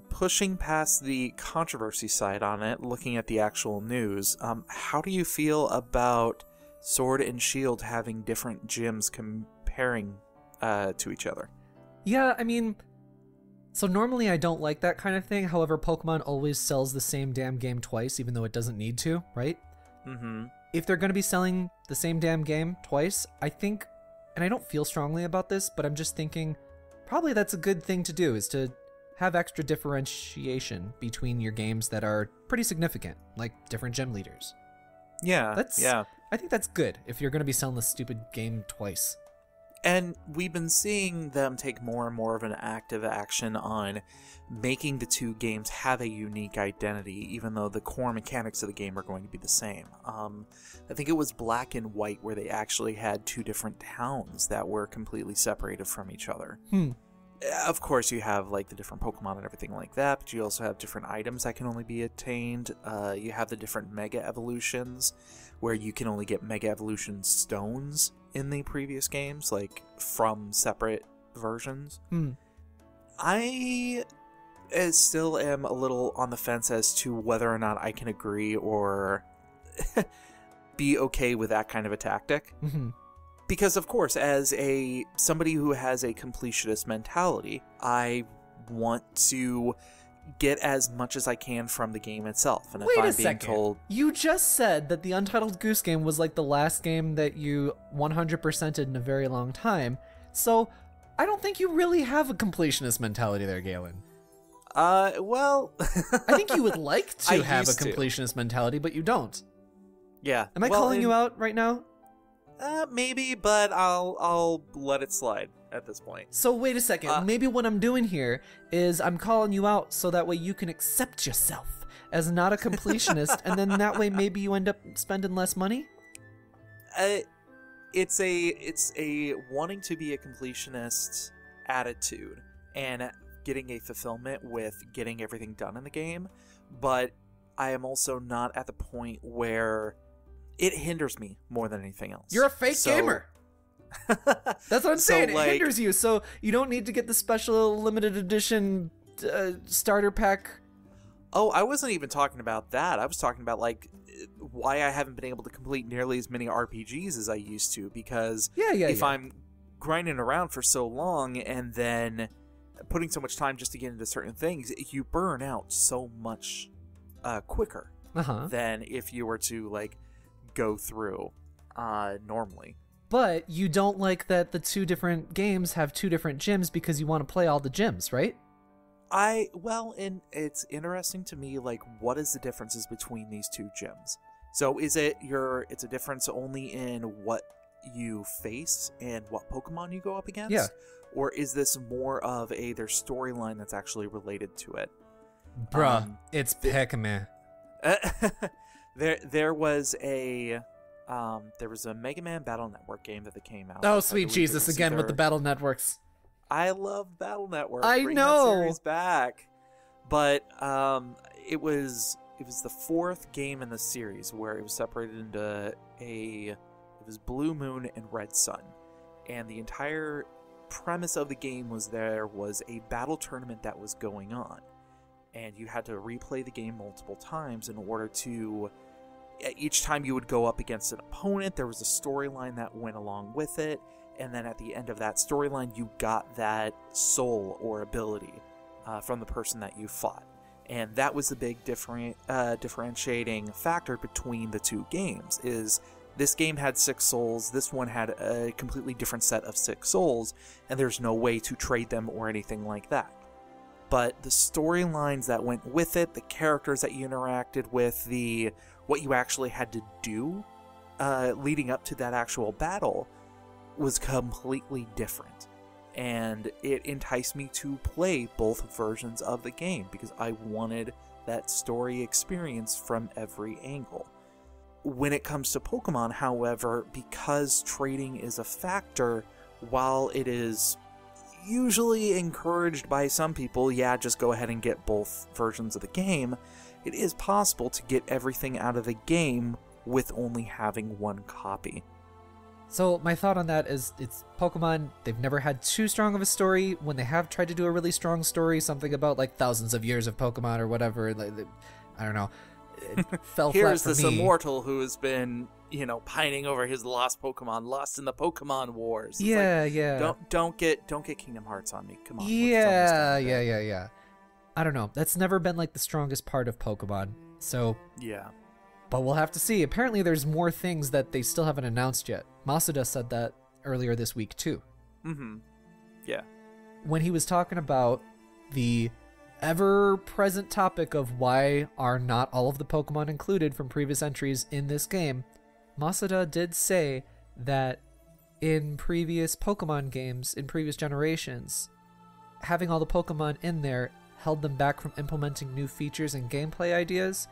pushing past the controversy side on it, looking at the actual news, how do you feel about Sword and Shield having different gyms comparing to each other? Yeah, I mean, so normally I don't like that kind of thing. However, Pokemon always sells the same damn game twice, even though it doesn't need to, right? Mm-hmm. If they're going to be selling the same damn game twice, I think, and I don't feel strongly about this, but I'm just thinking probably that's a good thing to do, is to have extra differentiation between your games that are pretty significant, like different gym leaders. Yeah, I think that's good if you're going to be selling the stupid game twice. And we've been seeing them take more and more of an active action on making the two games have a unique identity, even though the core mechanics of the game are going to be the same. I think it was Black and White where they actually had two different towns that were completely separated from each other. Of course, you have, like, the different Pokemon and everything like that, but you also have different items that can only be attained. You have the different Mega Evolutions, where you can only get Mega Evolution stones in the previous games, like, from separate versions. I still am a little on the fence as to whether or not I can agree or be okay with that kind of a tactic. Because, of course, as somebody who has a completionist mentality, I want to get as much as I can from the game itself. And Wait if I'm a being second. told, You just said that the Untitled Goose game was like the last game that you 100%ed in a very long time. So I don't think you really have a completionist mentality there, Galen. well, I think you would like to I have a used to. completionist mentality, but you don't. Yeah. Am I calling you out right now? Maybe, but I'll let it slide at this point. So wait a second. Maybe what I'm doing here is I'm calling you out so that way you can accept yourself as not a completionist, and then that way maybe you end up spending less money? It's a wanting to be a completionist attitude and getting a fulfillment with getting everything done in the game, but I am also not at the point where it hinders me more than anything else. You're a fake gamer. That's what I'm saying. It like, hinders you, so you don't need to get the special limited edition starter pack. Oh, I wasn't even talking about that. I was talking about, like, why I haven't been able to complete nearly as many RPGs as I used to, because if I'm grinding around for so long and then putting so much time just to get into certain things, you burn out so much quicker than if you were to, like, go through normally. But you don't like that the two different games have two different gyms because you want to play all the gyms, right? And it's interesting to me, like, what is the differences between these two gyms? So is it's a difference only in what you face and what Pokemon you go up against? Yeah. Or is this more of their storyline that's actually related to it? Bruh, it's Pikmin. There was a Mega Man Battle Network game that came out. Oh, sweet Jesus, again with the Battle Networks. I love Battle Network. I Bring know. that series back. But it was the fourth game in the series where it was separated into it was Blue Moon and Red Sun. And the entire premise of the game was there was a battle tournament that was going on. And you had to replay the game multiple times in order to... Each time you would go up against an opponent, there was a storyline that went along with it. And then at the end of that storyline, you got that soul or ability from the person that you fought. And that was the big differentiating factor between the two games, is this game had 6 souls, this one had a completely different set of 6 souls, and there's no way to trade them or anything like that. But the storylines that went with it, the characters that you interacted with, what you actually had to do leading up to that actual battle was completely different. And it enticed me to play both versions of the game because I wanted that story experience from every angle. When it comes to Pokemon, however, because trading is a factor, while it is usually encouraged by some people, yeah, just go ahead and get both versions of the game, it is possible to get everything out of the game with only having one copy. So my thought on that is, it's Pokemon, they've never had too strong of a story. When they have tried to do a really strong story, something about like thousands of years of Pokemon or whatever, like, I don't know, it fell flat for me. Here's this immortal who has been, pining over his lost Pokemon, lost in the Pokemon Wars. It's yeah. Don't get Kingdom Hearts on me. Come on. Yeah. I don't know. That's never been like the strongest part of Pokemon. So yeah. But we'll have to see. Apparently there's more things that they still haven't announced yet. Masuda said that earlier this week too. Mm-hmm. Yeah. When he was talking about the ever-present topic of why are not all of the Pokemon included from previous entries in this game, Masuda did say that in previous Pokemon games, in previous generations, having all the Pokemon in there held them back from implementing new features and gameplay ideas,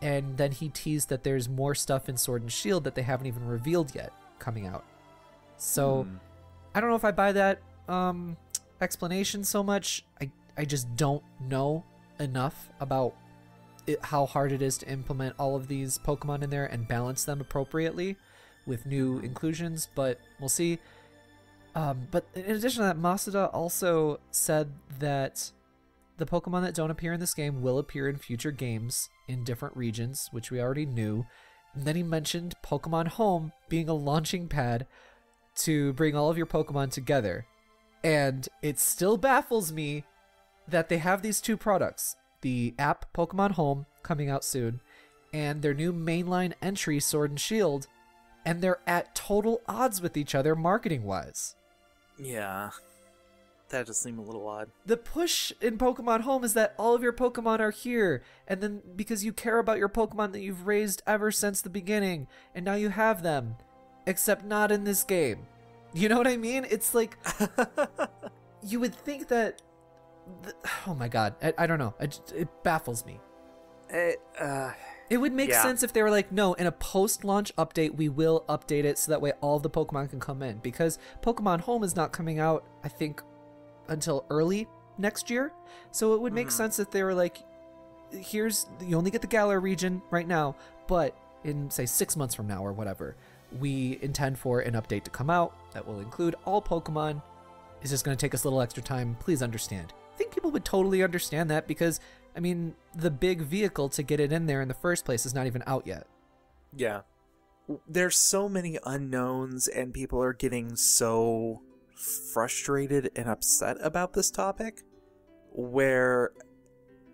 and then he teased that there's more stuff in Sword and Shield that they haven't even revealed yet coming out. So I don't know if I buy that explanation so much. I just don't know enough about how hard it is to implement all of these Pokemon in there and balance them appropriately with new inclusions, but we'll see. But in addition to that, Masuda also said that the Pokemon that don't appear in this game will appear in future games in different regions, which we already knew. And then he mentioned Pokemon Home being a launching pad to bring all of your Pokemon together. And it still baffles me that they have these two products, the app Pokemon Home coming out soon, and their new mainline entry Sword and Shield, and they're at total odds with each other marketing-wise. Yeah. That just seemed a little odd. The push in Pokemon Home is that all of your Pokemon are here, and then because you care about your Pokemon that you've raised ever since the beginning, and now you have them, except not in this game. You know what I mean? It's like, you would think that, oh my god, I don't know, it baffles me. It would make sense if they were like, no, in a post-launch update, we will update it so that way all the Pokemon can come in, because Pokemon Home is not coming out, I think, until early next year. So it would make sense if they were like, you only get the Galar region right now, but in, say, 6 months from now or whatever, we intend for an update to come out that will include all Pokemon. It's just going to take us a little extra time. Please understand. I think people would totally understand that because, I mean, the big vehicle to get it in there in the first place is not even out yet. Yeah. There's so many unknowns and people are getting so frustrated and upset about this topic where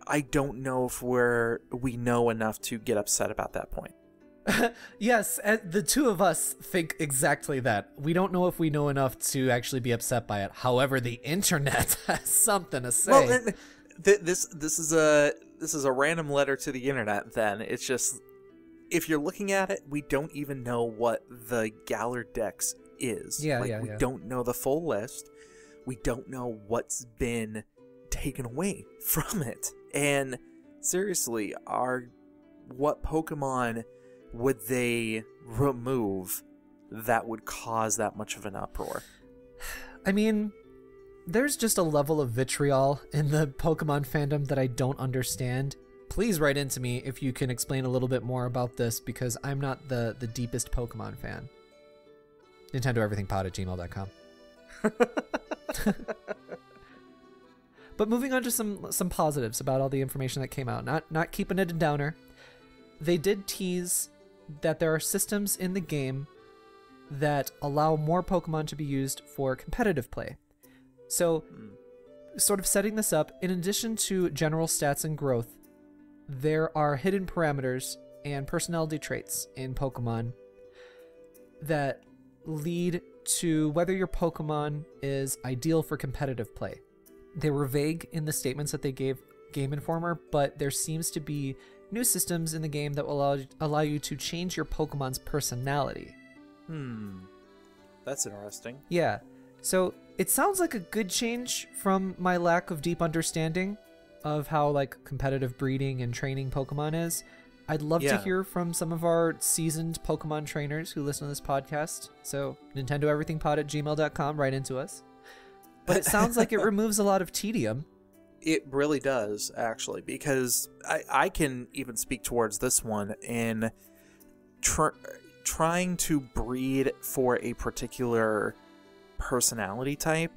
I don't know if we know enough to get upset about that point. Yes, the two of us think exactly that. We don't know if we know enough to actually be upset by it. However, the internet has something to say. Well, this is a random letter to the internet. Then it's just, if you're looking at it, we don't even know what the Galar Dex is. Yeah, we don't know the full list. We don't know what's been taken away from it. And seriously, what Pokemon would they remove that would cause that much of an uproar? I mean, there's just a level of vitriol in the Pokemon fandom that I don't understand. Please write into me if you can explain a little bit more about this, because I'm not the deepest Pokemon fan. NintendoEverythingPod@gmail.com. But moving on to some positives about all the information that came out. Not keeping it a downer. They did tease that there are systems in the game that allow more Pokemon to be used for competitive play. So, sort of setting this up, in addition to general stats and growth, there are hidden parameters and personality traits in Pokemon that lead to whether your Pokemon is ideal for competitive play. They were vague in the statements that they gave Game Informer, but there seems to be new systems in the game that will allow you to change your Pokemon's personality. That's interesting. Yeah. So it sounds like a good change from my lack of deep understanding of how like competitive breeding and training Pokemon is. I'd love to hear from some of our seasoned Pokemon trainers who listen to this podcast. So NintendoEverythingPod@gmail.com, write into us. But it sounds like it removes a lot of tedium. It really does, actually, because I can even speak towards this one in trying to breed for a particular personality type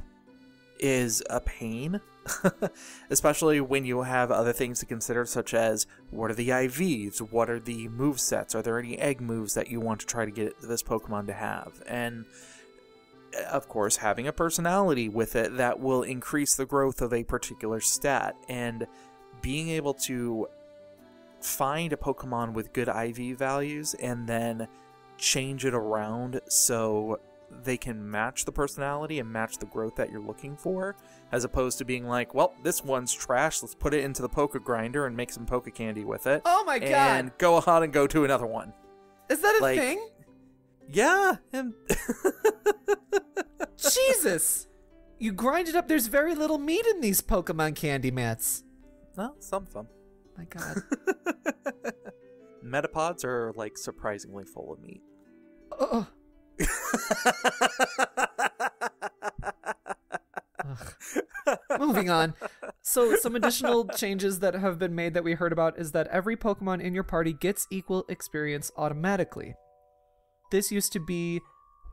is a pain, especially when you have other things to consider, such as what are the IVs, what are the move sets, are there any egg moves that you want to try to get this Pokemon to have, and of course having a personality with it that will increase the growth of a particular stat, and being able to find a Pokemon with good IV values and then change it around so they can match the personality and match the growth that you're looking for, as opposed to being like, well, this one's trash, let's put it into the Poke Grinder and make some Poke Candy with it. Oh my god! And go on and go to another one. Is that a thing? Yeah. Jesus! You grind it up, there's very little meat in these Pokemon candy mats. Well, some of them. My god. Metapods are, like, surprisingly full of meat. Ugh. Moving on. So some additional changes that have been made that we heard about is that every Pokemon in your party gets equal experience automatically. This used to be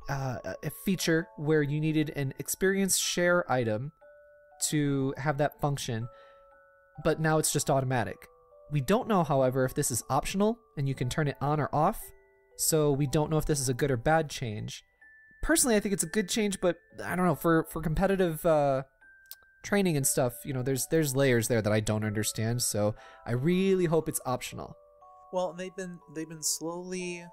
a feature where you needed an experience share item to have that function, but now it's just automatic. We don't know, however, if this is optional and you can turn it on or off, so we don't know if this is a good or bad change. Personally, I think it's a good change, but I don't know, for competitive training and stuff, you know, there's layers there that I don't understand, so I really hope it's optional. Well, they've been slowly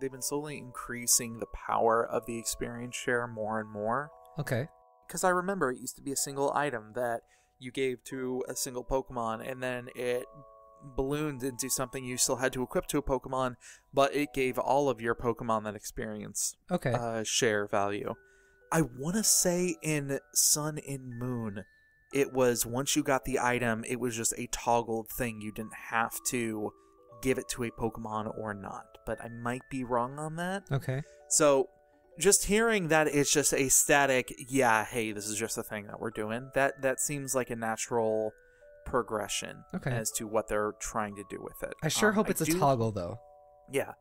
increasing the power of the experience share more and more. Okay. Because I remember it used to be a single item that you gave to a single Pokemon, and then it ballooned into something you still had to equip to a Pokemon, but it gave all of your Pokemon that experience share value. I want to say in Sun and Moon, it was once you got the item, it was just a toggled thing. You didn't have to give it to a Pokemon or not, but I might be wrong on that. Okay. So just hearing that it's just a static, yeah, hey, this is just a thing that we're doing, that seems like a natural progression as to what they're trying to do with it. I sure hope it's a toggle, though. Yeah.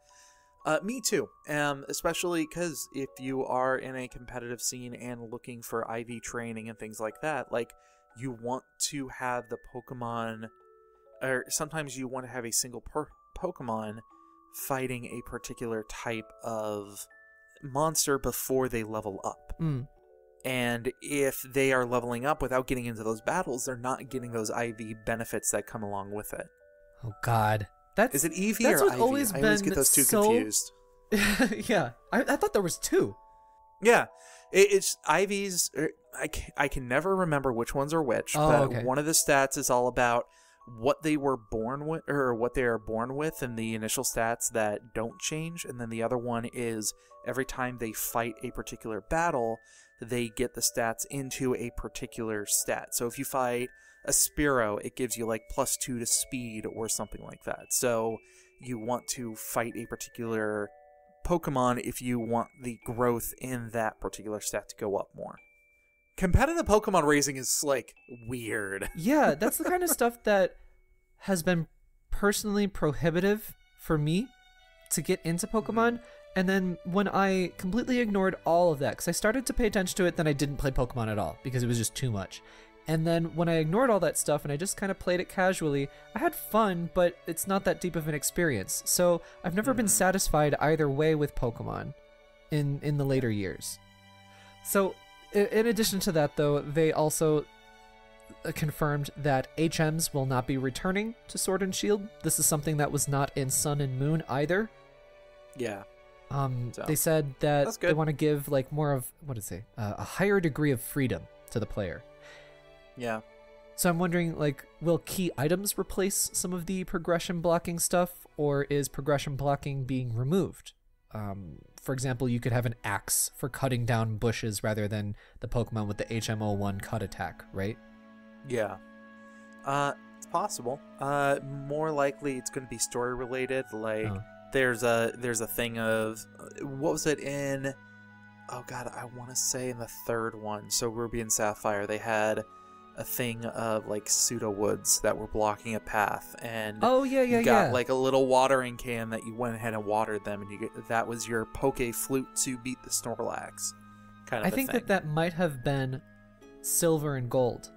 Me too. Especially because if you are in a competitive scene and looking for IV training and things like that, like, you want to have the Pokemon, or sometimes you want to have a single Pokemon fighting a particular type of monster before they level up. And if they are leveling up without getting into those battles, they're not getting those IV benefits that come along with it. Oh god. Is it Eevee or Ivy? I always get those two confused. Yeah. I thought there was two. Yeah. It's IVs. I can never remember which ones are which, but one of the stats is all about what they were born with, or what they are born with, and the initial stats that don't change. And then the other one is every time they fight a particular battle, they get the stats into a particular stat. So if you fight a Spearow, it gives you like +2 to speed or something like that. So you want to fight a particular Pokemon if you want the growth in that particular stat to go up more. Competitive Pokemon raising is, like, weird. Yeah, that's the kind of stuff that has been personally prohibitive for me to get into Pokemon. And then when I completely ignored all of that, because I started to pay attention to it, then I didn't play Pokemon at all because it was just too much. And then when I ignored all that stuff and I just kind of played it casually, I had fun, but it's not that deep of an experience. So I've never been satisfied either way with Pokemon in the later years. So in addition to that, though, they also confirmed that HMs will not be returning to Sword and Shield. This is something that was not in Sun and Moon either. Yeah. They said that they want to give like more of, a higher degree of freedom to the player. Yeah. So I'm wondering, like, will key items replace some of the progression blocking stuff, or is progression blocking being removed? For example, you could have an axe for cutting down bushes rather than the Pokemon with the HM01 cut attack, right? Yeah. It's possible. More likely it's going to be story related. Like, there's a thing of, what was it in, oh god, I want to say in the third one, so Ruby and Sapphire, they had a thing of like pseudo woods that were blocking a path, and you got like a little watering can that you went ahead and watered them, and that was your Poke Flute to beat the Snorlax. Kind of. I think that might have been Silver and Gold.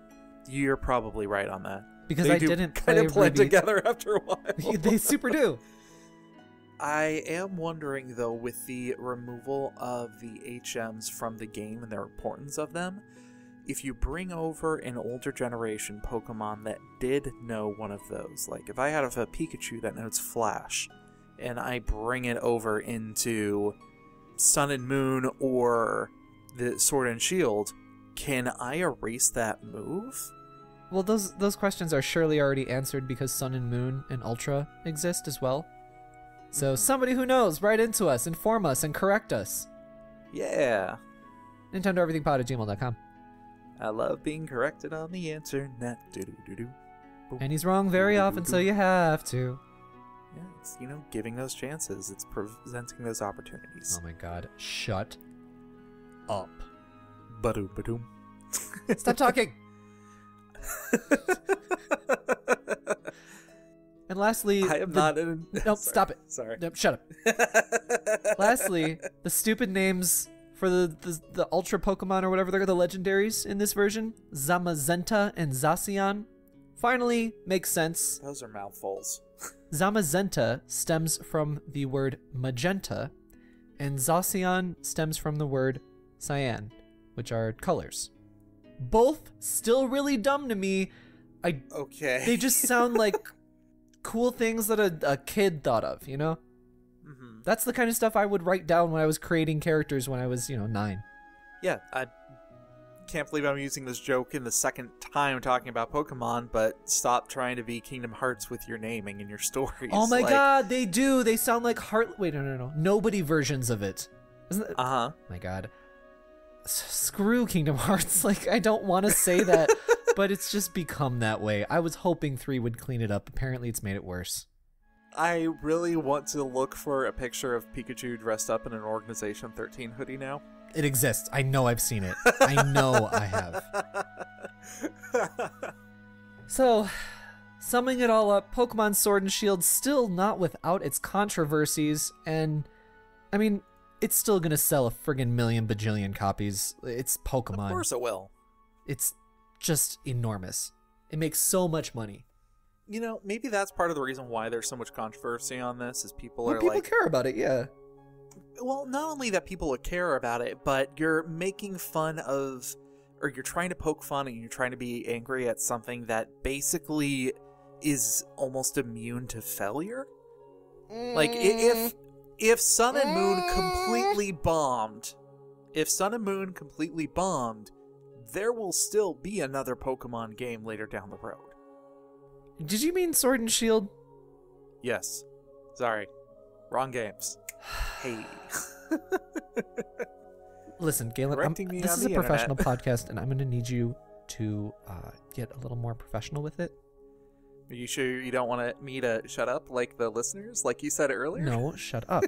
You're probably right on that, because I didn't play kind of blend Ruby. together after a while. They super do. I am wondering though, with the removal of the HMs from the game and their importance of them, if you bring over an older generation Pokemon that did know one of those, like if I have a Pikachu that knows Flash, and I bring it over into Sun and Moon or the Sword and Shield, can I erase that move? Well, those questions are surely already answered because Sun and Moon and Ultra exist as well. So somebody who knows, write into us, inform us, and correct us. Yeah. NintendoEverythingPod@gmail.com. I love being corrected on the internet. And he's wrong very often, so you have to. Yeah, it's, giving those chances. It's presenting those opportunities. Oh my god. Shut up. Ba-doom. Stop talking! And lastly... I am not in... Nope, stop it. Sorry. Nope, shut up. Lastly, the stupid names for the Ultra Pokemon or whatever they're the legendaries in this version, Zamazenta and Zacian, finally makes sense. Those are mouthfuls. Zamazenta stems from the word magenta, and Zacian stems from the word cyan, which are colors. Both still really dumb to me. Okay. They just sound like cool things that a kid thought of, Mm-hmm. That's the kind of stuff I would write down when I was creating characters when I was, 9. Yeah, I can't believe I'm using this joke in the second time talking about Pokemon, but stop trying to be Kingdom Hearts with your naming and your stories. Oh my god, they do. They sound like Wait, no. Nobody versions of it. Isn't it? Uh-huh. My god. Screw Kingdom Hearts. Like, I don't want to say that, but it's just become that way. I was hoping 3 would clean it up. Apparently, it's made it worse. I really want to look for a picture of Pikachu dressed up in an Organization 13 hoodie now. It exists. I know I've seen it. I know I have. So, summing it all up, Pokemon Sword and Shield still not without its controversies, and, I mean, it's still gonna sell a friggin' million bajillion copies. It's Pokemon. Of course it will. It's just enormous. It makes so much money. Maybe that's part of the reason why there's so much controversy on this, is people care about it, yeah. Well, not only that people care about it, but you're making fun of, or you're trying to poke fun and you're trying to be angry at something that basically is almost immune to failure. Like, if Sun and Moon completely bombed, there will still be another Pokemon game later down the road. Did you mean Sword and Shield? Yes. Sorry. Wrong games. Hey. Listen, Galen, this is a professional podcast, and I'm going to need you to get a little more professional with it. Are you sure you don't want me to shut up like the listeners, like you said earlier? No, shut up.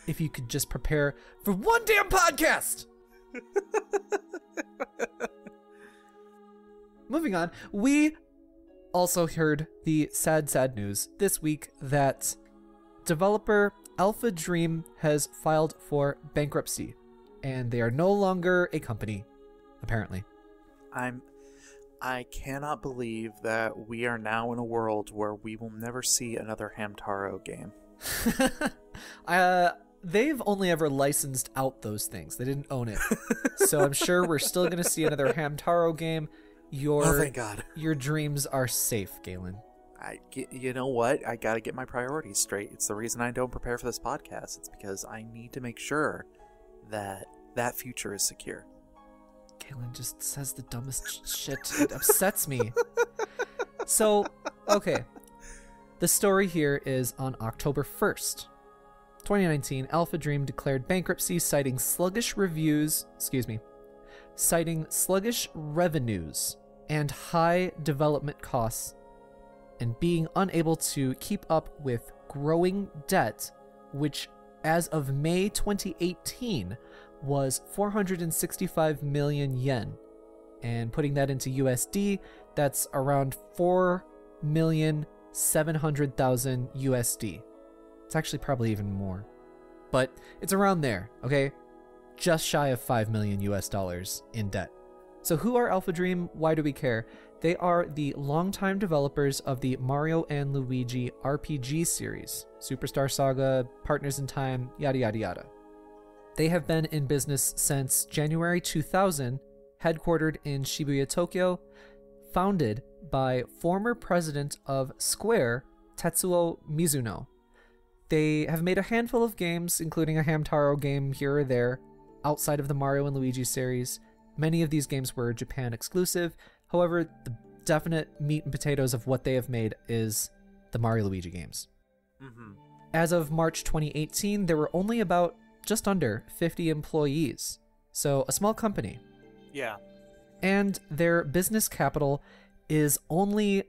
If you could just prepare for one damn podcast! Moving on, we also heard the sad news this week that developer AlphaDream has filed for bankruptcy, and they are no longer a company, apparently. I cannot believe that we are now in a world where we will never see another Hamtaro game. They've only ever licensed out those things. They didn't own it. So I'm sure we're still going to see another Hamtaro game. Oh, thank God. Your dreams are safe, Galen. You know what? I got to get my priorities straight. It's the reason I don't prepare for this podcast. It's because I need to make sure that that future is secure. Galen just says the dumbest shit. It upsets me. So, okay. The story here is on October 1st, 2019, AlphaDream declared bankruptcy citing sluggish revenues and high development costs and being unable to keep up with growing debt, which as of May 2018 was 465 million yen. And putting that into USD, that's around 4,700,000 USD. It's actually probably even more, but it's around there, okay? Just shy of 5 million US dollars in debt. So who are AlphaDream? Why do we care? They are the longtime developers of the Mario and Luigi RPG series, Superstar Saga, Partners in Time, yada yada yada. They have been in business since January 2000, headquartered in Shibuya, Tokyo, founded by former president of Square, Tetsuo Mizuno. They have made a handful of games, including a Hamtaro game here or there, outside of the Mario and Luigi series. Many of these games were Japan exclusive. However, the definite meat and potatoes of what they have made is the Mario Luigi games. Mm-hmm. As of March 2018, there were only about just under 50 employees. So a small company. Yeah. And their business capital is only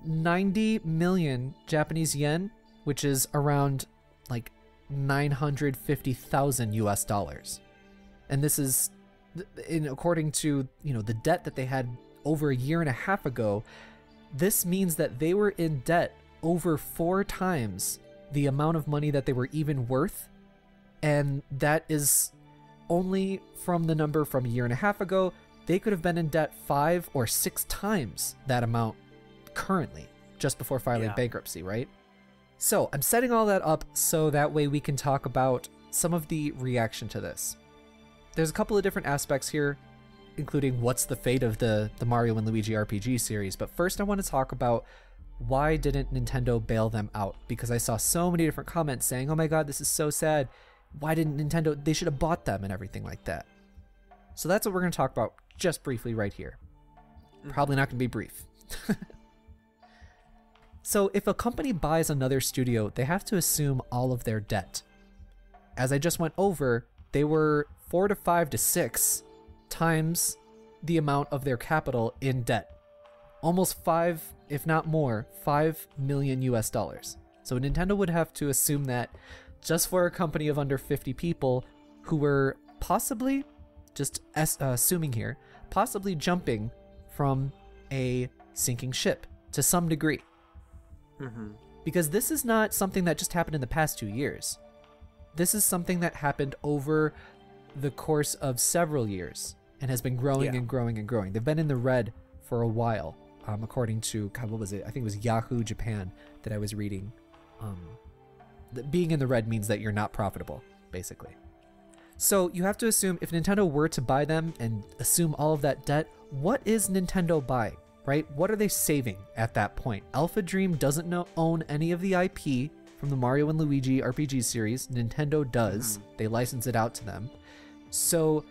90 million Japanese yen, which is around like 950,000 US dollars. And this is according to, the debt that they had over a year and a half ago. This means that they were in debt over 4 times the amount of money that they were even worth. And that is only from the number from a year and a half ago. They could have been in debt 5 or 6 times that amount currently, just before filing bankruptcy, right? So I'm setting all that up so that way we can talk about some of the reaction to this. There's a couple of different aspects here, including what's the fate of the Mario and Luigi RPG series. But first I want to talk about why didn't Nintendo bail them out? Because I saw so many different comments saying, oh my god, this is so sad. Why didn't Nintendo, they should have bought them and everything like that. So that's what we're going to talk about just briefly right here. Probably not going to be brief. So if a company buys another studio, they have to assume all of their debt. As I just went over, they were 4 to 5 to 6 times the amount of their capital in debt. Almost 5, if not more, 5 million US dollars. So Nintendo would have to assume that just for a company of under 50 people who were possibly, just assuming here, possibly jumping from a sinking ship to some degree. Because this is not something that just happened in the past 2 years. This is something that happened over the course of several years and has been growing and growing and growing. They've been in the red for a while, according to, God, what was it? I think it was Yahoo Japan that I was reading. Being in the red means that you're not profitable, basically. So you have to assume if Nintendo were to buy them and assume all of that debt, what is Nintendo buying, right? What are they saving at that point? AlphaDream doesn't own any of the IP from the Mario and Luigi RPG series. Nintendo does. They license it out to them. So,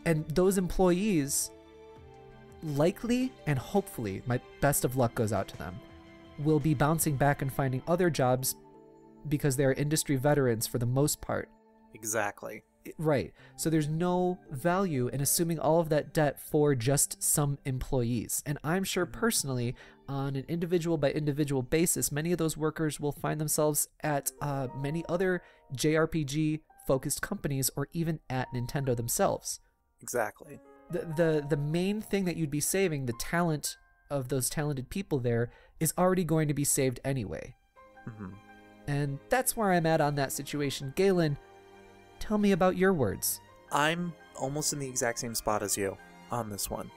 and those employees, likely and hopefully, my best of luck goes out to them, will be bouncing back and finding other jobs because they're industry veterans for the most part. Exactly. Right. So there's no value in assuming all of that debt for just some employees. And I'm sure personally, on an individual by individual basis, many of those workers will find themselves at many other JRPG focused companies or even at Nintendo themselves. Exactly. The main thing that you'd be saving, the talent of those talented people there, is already going to be saved anyway. Mm-hmm. And that's where I'm at on that situation. Galen, tell me about your words. I'm almost in the exact same spot as you on this one.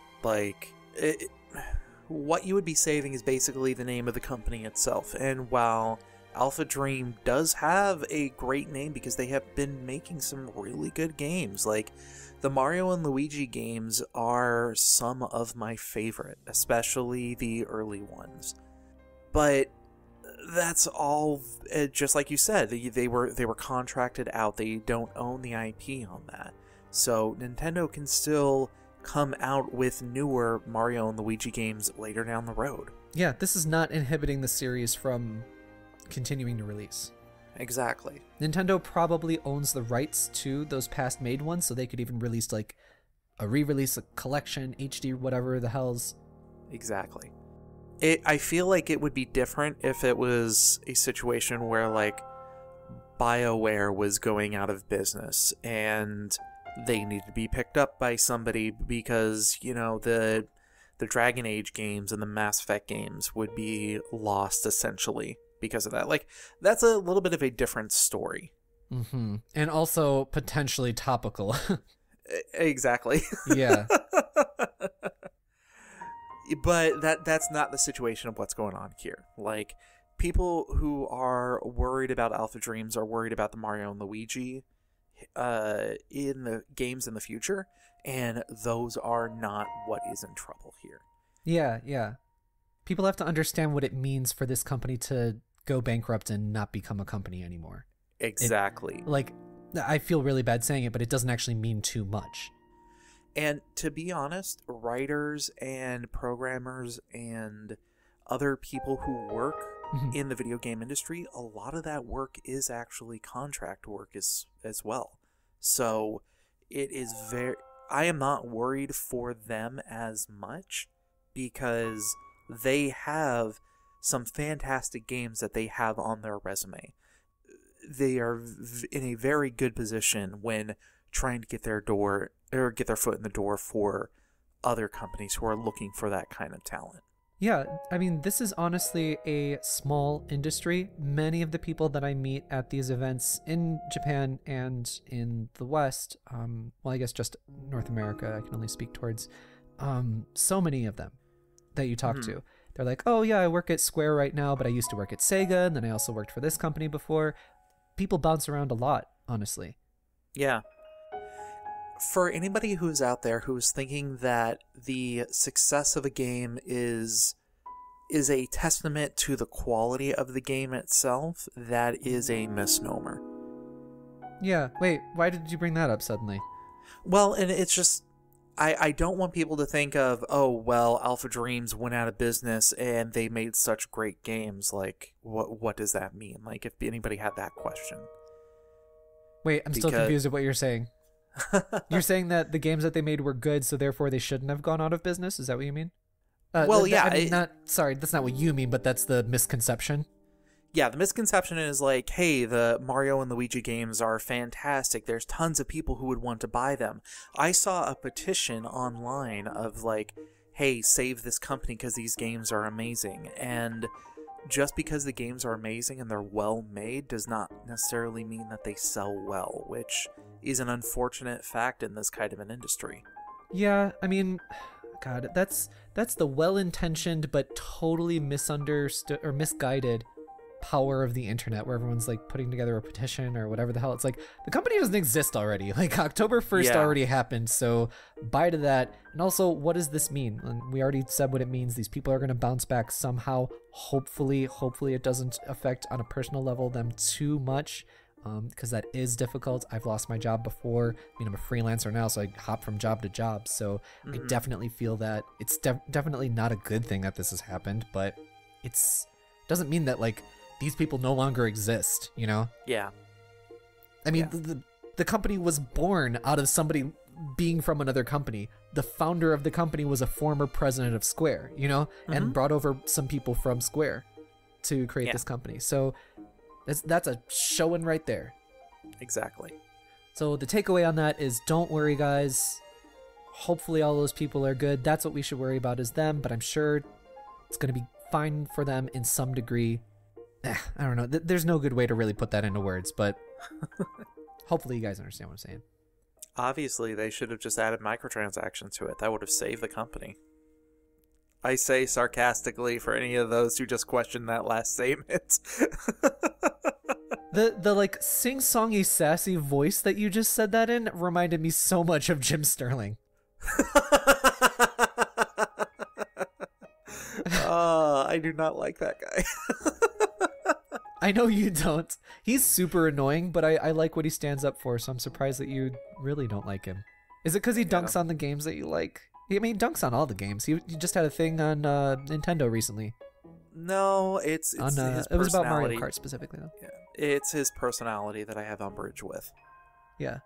What you would be saving is basically the name of the company itself. And while AlphaDream does have a great name because they have been making some really good games, like the Mario and Luigi games are some of my favorite, especially the early ones. But that's all, just like you said, they were contracted out. They don't own the IP on that. So Nintendo can still come out with newer Mario and Luigi games later down the road. Yeah, this is not inhibiting the series from continuing to release. Exactly. Nintendo probably owns the rights to those past made ones, so they could even release like a re-release, a collection, HD, whatever the hell's. Exactly. I feel like it would be different if it was a situation where like BioWare was going out of business and they needed to be picked up by somebody because, you know, the Dragon Age games and the Mass Effect games would be lost essentially because of that. Like, that's a little bit of a different story. Mm-hmm. And also potentially topical. Exactly. Yeah. But that's not the situation of what's going on here. Like, people who are worried about AlphaDreams are worried about the Mario and Luigi in the games in the future, and those are not what is in trouble here. Yeah. People have to understand what it means for this company to go bankrupt and not become a company anymore. Exactly. I feel really bad saying it, but it doesn't actually mean too much. And to be honest, writers and programmers and other people who work in the video game industry, a lot of that work is actually contract work as well. So it is I am not worried for them as much because they have some fantastic games that they have on their resume. They are in a very good position when trying to get their foot in the door for other companies who are looking for that kind of talent. Yeah, I mean, this is honestly a small industry. Many of the people that I meet at these events in Japan and in the West, well, I guess just North America, I can only speak towards, so many of them that you talk to. They're like, oh yeah, I work at Square right now, but I used to work at Sega, and then I also worked for this company before. People bounce around a lot, honestly. Yeah. For anybody who's out there who's thinking that the success of a game is a testament to the quality of the game itself, that is a misnomer. Yeah, wait, why did you bring that up suddenly? Well, and it's just, I don't want people to think of, oh, well, AlphaDreams went out of business and they made such great games. Like, what does that mean? Like, if anybody had that question. Wait, I'm still confused at what you're saying. You're saying that the games that they made were good, so therefore they shouldn't have gone out of business? Is that what you mean? Well, yeah. I mean, sorry, that's not what you mean, but that's the misconception. Yeah, the misconception is like, hey, the Mario and Luigi games are fantastic. There's tons of people who would want to buy them. I saw a petition online of like, hey, save this company because these games are amazing. And just because the games are amazing and they're well made does not necessarily mean that they sell well, which is an unfortunate fact in this kind of an industry. Yeah, I mean, God, that's the well-intentioned but totally misunderstood or misguided power of the internet, where everyone's like putting together a petition or whatever the hell. It's like, the company doesn't exist already. Like, October 1st already happened, so bye to that. And also, what does this mean? And we already said what it means. These people are going to bounce back somehow. Hopefully it doesn't affect on a personal level them too much. because that is difficult. I've lost my job before. I mean, I'm a freelancer now, so I hop from job to job. So I definitely feel that it's definitely not a good thing that this has happened, but it's doesn't mean that like these people no longer exist, you know? Yeah. I mean, the company was born out of somebody being from another company. The founder of the company was a former president of Square, you know, and brought over some people from Square to create this company. So that's a showing right there. Exactly. So the takeaway on that is don't worry, guys. Hopefully all those people are good. That's what we should worry about is them, but I'm sure it's going to be fine for them in some degree. I don't know. There's no good way to really put that into words, but hopefully you guys understand what I'm saying. Obviously, they should have just added microtransactions to it. That would have saved the company. I say sarcastically for any of those who just questioned that last statement. The like sing-songy sassy voice that you just said that in reminded me so much of Jim Sterling. I do not like that guy. I know you don't. He's super annoying, but I like what he stands up for, so I'm surprised that you really don't like him. Is it because he dunks on the games that you like? I mean, he dunks on all the games. He just had a thing on Nintendo recently. No, it's on, his it was about Mario personality. Kart specifically, though. Yeah. It's his personality that I have umbrage with. Yeah.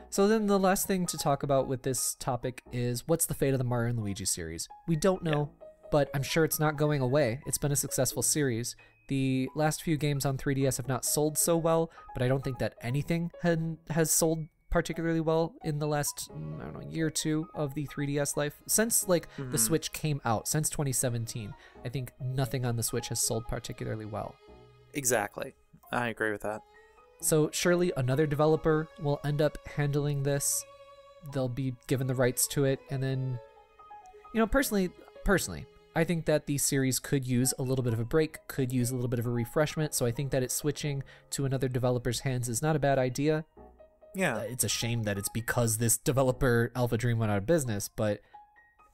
So then the last thing to talk about with this topic is what's the fate of the Mario and Luigi series? We don't know, but I'm sure it's not going away. It's been a successful series. The last few games on 3DS have not sold so well, but I don't think that anything has sold particularly well in the last, I don't know, year or two of the 3DS life. Since like the Switch came out, since 2017, I think nothing on the Switch has sold particularly well. Exactly. I agree with that. So surely another developer will end up handling this. They'll be given the rights to it, and then, you know, personally, I think that the series could use a little bit of a break, could use a little bit of a refreshment, so I think that it's switching to another developer's hands is not a bad idea. Yeah. It's a shame that it's because this developer, AlphaDream, went out of business, but...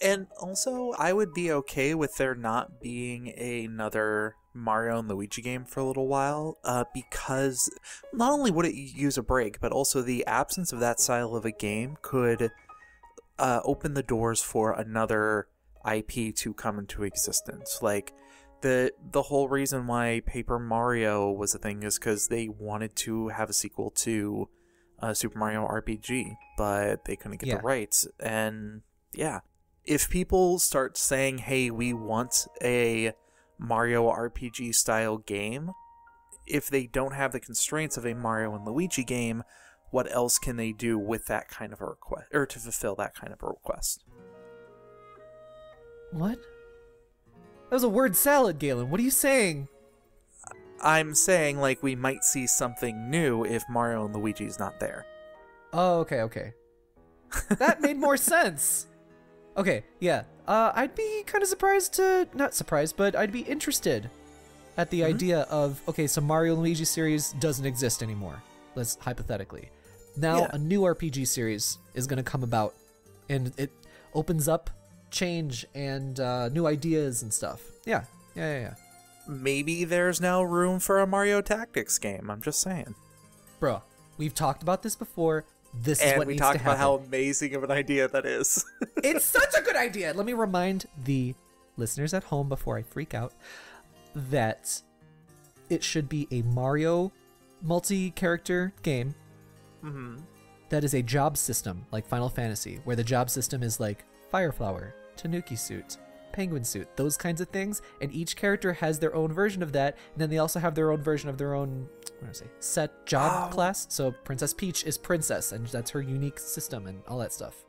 And also, I would be okay with there not being another Mario and Luigi game for a little while, because not only would it use a break, but also the absence of that style of a game could open the doors for another IP to come into existence. Like the whole reason why Paper Mario was a thing is because they wanted to have a sequel to Super Mario RPG, but they couldn't get the rights. And if people start saying, hey, we want a Mario RPG style game, if they don't have the constraints of a Mario and Luigi game, what else can they do with that kind of a request, or to fulfill that kind of a request? What? That was a word salad, Galen. What are you saying? I'm saying, like, we might see something new if Mario and Luigi's not there. Oh, okay. That made more sense. Okay, yeah. I'd be kind of surprised to... Not surprised, but I'd be interested at the idea of, okay, so Mario and Luigi series doesn't exist anymore. Let's hypothetically. Now a new RPG series is going to come about, and it opens up change and new ideas and stuff. Yeah. Maybe there's now room for a Mario Tactics game. I'm just saying. Bro, we've talked about this before. This is what needs to happen. And we talked about how amazing of an idea that is. It's such a good idea. Let me remind the listeners at home before I freak out that it should be a Mario multi-character game that is a job system like Final Fantasy, where the job system is like Fire Flower, Tanuki Suit, Penguin Suit, those kinds of things, and each character has their own version of that, and then they also have their own version of their own, what do I say, set job class. So Princess Peach is princess, and that's her unique system and all that stuff.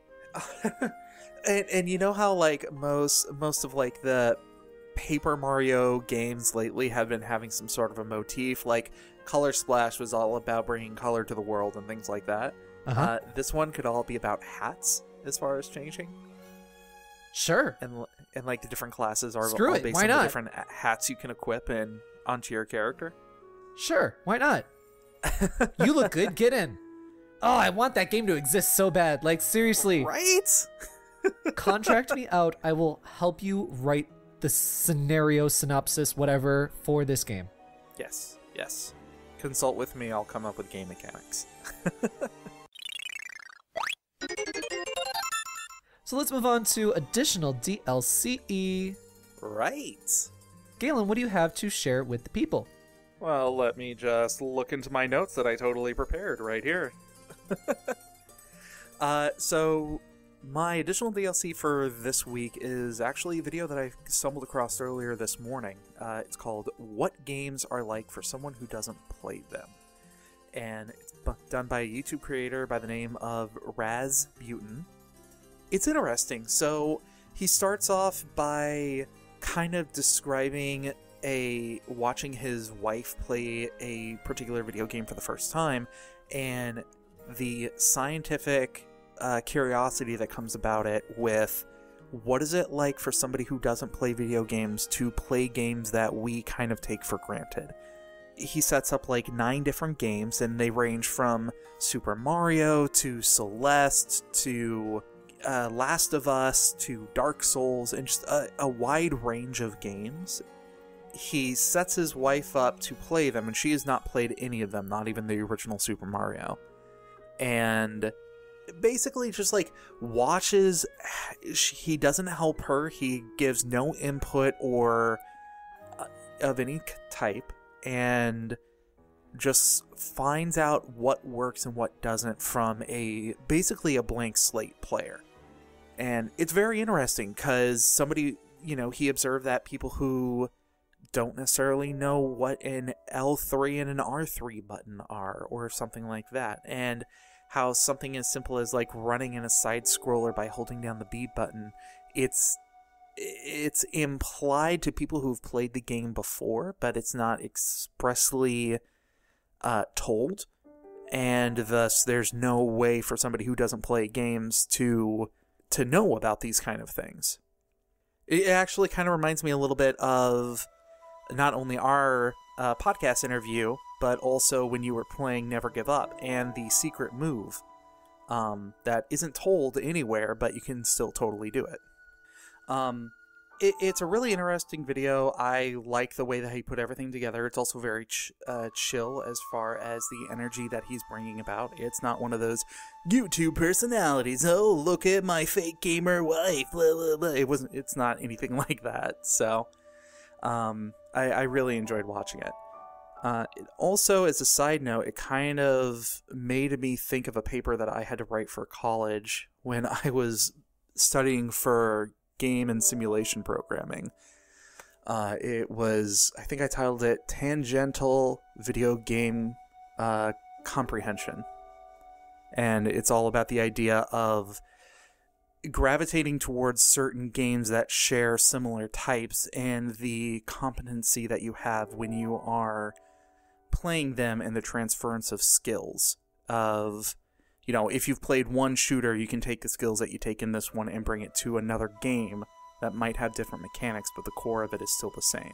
and you know how like most of like the Paper Mario games lately have been having some sort of a motif, like Color Splash was all about bringing color to the world and things like that. This one could all be about hats as far as changing. Sure. And like the different classes are Screw all it. based Why on not? the different hats you can equip and onto your character. Sure. Why not? You look good. Get in. Oh, I want that game to exist so bad. Like, seriously. Right? Contract me out. I will help you write the scenario, synopsis, whatever, for this game. Yes. consult with me, I'll come up with game mechanics. So let's move on to additional DLC. Right. Galen, what do you have to share with the people? Well, let me just look into my notes that I totally prepared right here. So my additional DLC for this week is actually a video that I stumbled across earlier this morning. It's called What Games Are Like for Someone Who Doesn't Play Them. And it's done by a YouTube creator by the name of Rasputin. It's interesting. So he starts off by kind of describing watching his wife play a particular video game for the first time, and the scientific curiosity that comes about it with what is it like for somebody who doesn't play video games to play games that we kind of take for granted. He sets up like 9 different games, and they range from Super Mario to Celeste to Last of Us to Dark Souls, and just a wide range of games. He sets his wife up to play them, and she has not played any of them, not even the original Super Mario. And basically just like watches. He doesn't help her. He gives no input or of any type, and just finds out what works and what doesn't from basically a blank slate player. And it's very interesting because somebody, he observed that people who don't necessarily know what an L3 and an R3 button are, or something like that, and how something as simple as like running in a side scroller by holding down the B button, it's implied to people who've played the game before, but it's not expressly told, and thus there's no way for somebody who doesn't play games to know about these kind of things. It actually kind of reminds me a little bit of not only our podcast interview, but also when you were playing Never Give Up, and the secret move that isn't told anywhere, but you can still totally do it. It's a really interesting video. I like the way that he put everything together. It's also very chill as far as the energy that he's bringing about. It's not one of those YouTube personalities. Oh, look at my fake gamer wife. Blah, blah, blah. It's not anything like that. So, I really enjoyed watching it. It also, as a side note, it kind of made me think of a paper that I had to write for college when I was studying for game and simulation programming. I think I titled it Tangential Video Game Comprehension. And it's all about the idea of gravitating towards certain games that share similar types, and the competency that you have when you are playing them, and the transference of skills of, if you've played one shooter, you can take the skills that you take in this one and bring it to another game that might have different mechanics, but the core of it is still the same.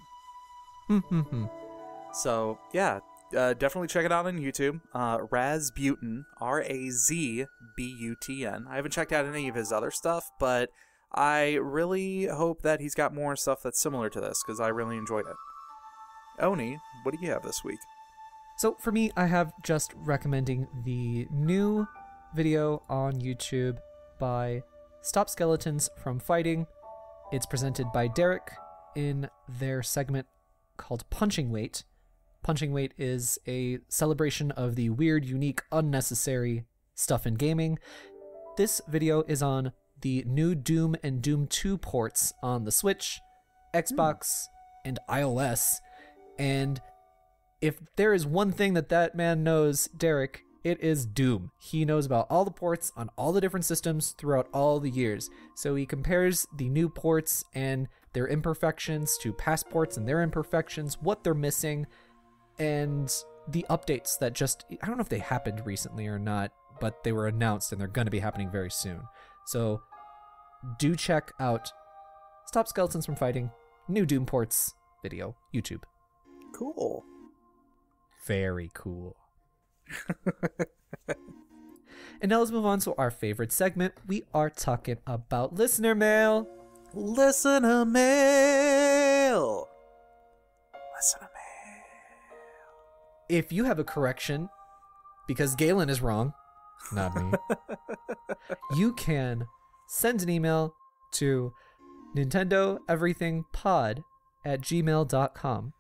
So, yeah, definitely check it out on YouTube. Rasputin, Razbutn. I haven't checked out any of his other stuff, but I really hope that he's got more stuff that's similar to this, because I really enjoyed it. Oni, what do you have this week? So for me, I have just recommending the new video on YouTube by Stop Skeletons from Fighting. It's presented by Derek in their segment called Punching Weight. Punching Weight is a celebration of the weird, unique, unnecessary stuff in gaming. This video is on the new Doom and Doom 2 ports on the Switch, Xbox, and iOS. And if there is one thing that man knows, Derek, it is Doom. He knows about all the ports on all the different systems throughout all the years. So he compares the new ports and their imperfections to past ports and their imperfections, what they're missing, and the updates that I don't know if they happened recently or not, but they were announced and they're going to be happening very soon. So do check out Stop Skeletons from Fighting, new Doom ports video, YouTube. Cool. Very cool. And now let's move on to our favorite segment. We are talking about listener mail. Listener mail. Listener mail. if you have a correction, because Galen is wrong, not me, you can send an email to nintendoeverythingpod@gmail.com.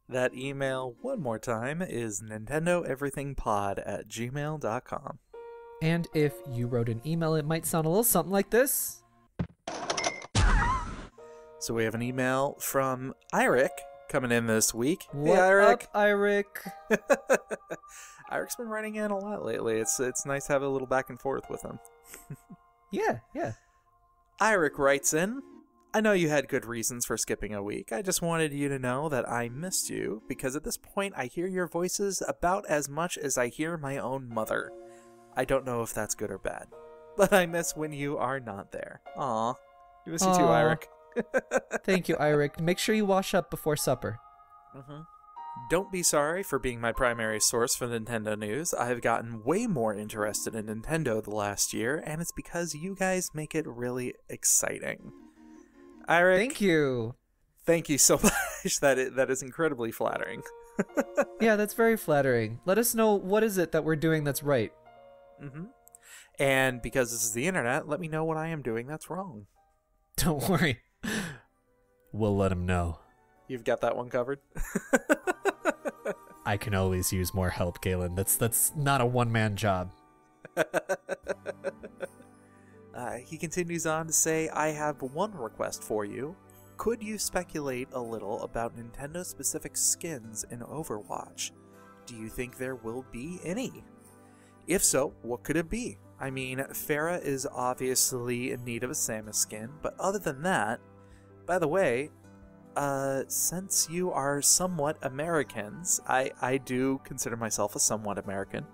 That email, one more time, is nintendoeverythingpod@gmail.com. And if you wrote an email, it might sound a little something like this. So we have an email from Eirik coming in this week. What hey, Eirik. up, Eirik? Eirik's been writing in a lot lately. It's nice to have a little back and forth with him. Yeah. Eirik writes in, I know you had good reasons for skipping a week. I just wanted you to know that I missed you, because at this point I hear your voices about as much as I hear my own mother. I don't know if that's good or bad, but I miss when you are not there. Aw. We miss you too, Eirik. Thank you, Eirik. Make sure you wash up before supper. Don't be sorry for being my primary source for Nintendo news. I've gotten way more interested in Nintendo the last year, and it's because you guys make it really exciting. Eirik, Thank you so much. That is incredibly flattering. Yeah, that's very flattering. Let us know what is it that we're doing that's right. And because this is the internet, let me know what I am doing that's wrong. Don't worry. We'll let him know. You've got that one covered? I can always use more help, Galen. That's not a one-man job. He continues on to say, I have one request for you. Could you speculate a little about Nintendo-specific skins in Overwatch? Do you think there will be any? If so, what could it be? I mean, Pharah is obviously in need of a Samus skin, but other than that... By the way, since you are somewhat Americans, I do consider myself a somewhat American.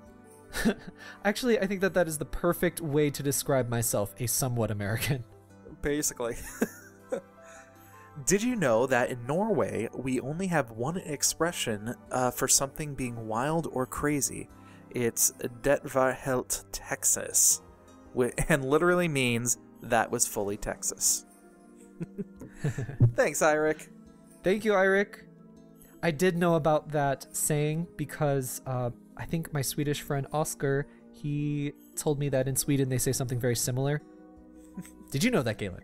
Actually, I think that is the perfect way to describe myself, a somewhat American. Basically. Did you know that in Norway, we only have one expression for something being wild or crazy? It's Det var helt Texas, and literally means that was fully Texas. Thanks, Eirik. Thank you, Eirik. I did know about that saying because I think my Swedish friend Oscar, he told me that in Sweden they say something very similar. Did you know that, Galen?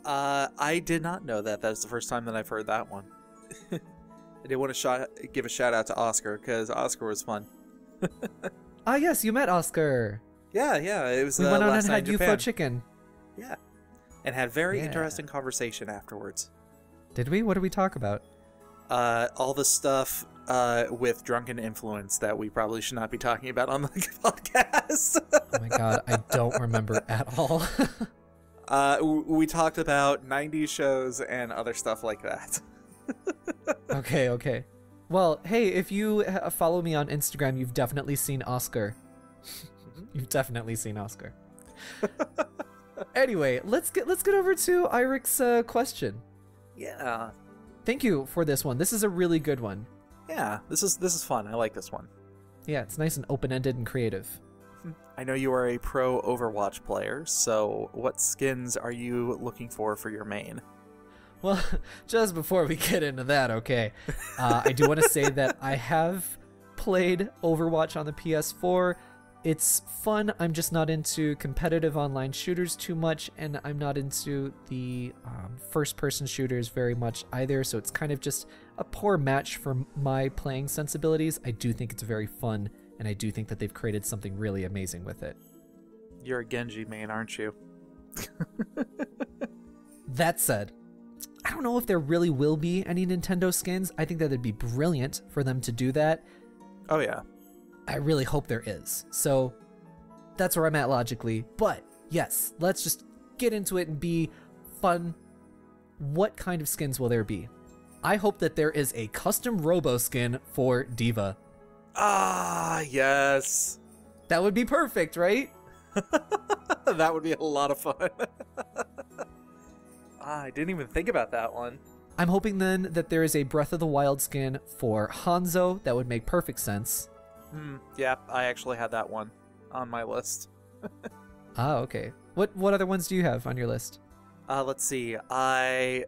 I did not know that. That's the first time that I've heard that one. I did want to give a shout out to Oscar because Oscar was fun. Ah, yes, you met Oscar. Yeah, it was. We went on last and night had in UFO Japan. chicken. Yeah, and had very interesting conversation afterwards. Did we? What did we talk about? All the stuff with drunken influence that we probably should not be talking about on the podcast. Oh my god, I don't remember at all. We talked about 90s shows and other stuff like that. Okay. Well, hey, if you follow me on Instagram, you've definitely seen Oscar. You've definitely seen Oscar. Anyway, let's get over to Eirik's question. Yeah. Thank you for this one. This is a really good one. Yeah, this is fun. I like this one. Yeah, it's nice and open-ended and creative. I know you are a pro Overwatch player, so what skins are you looking for your main? Well, just before we get into that, okay, I do want to say that I have played Overwatch on the PS4. It's fun. I'm just not into competitive online shooters too much, and I'm not into the first-person shooters very much either, so it's kind of just a poor match for my playing sensibilities. I do think it's very fun, and I do think that they've created something really amazing with it. You're a Genji main, aren't you? That said, I don't know if there really will be any Nintendo skins. I think that it'd be brilliant for them to do that. Oh, yeah. I really hope there is. So that's where I'm at logically. But yes, let's just get into it and be fun. What kind of skins will there be? I hope that there is a custom Robo skin for D.Va. Ah, yes. That would be perfect, right? That would be a lot of fun. I didn't even think about that one. I'm hoping then that there is a Breath of the Wild skin for Hanzo. That would make perfect sense. Yeah, I actually had that one on my list. Ah, okay. What other ones do you have on your list? Let's see. I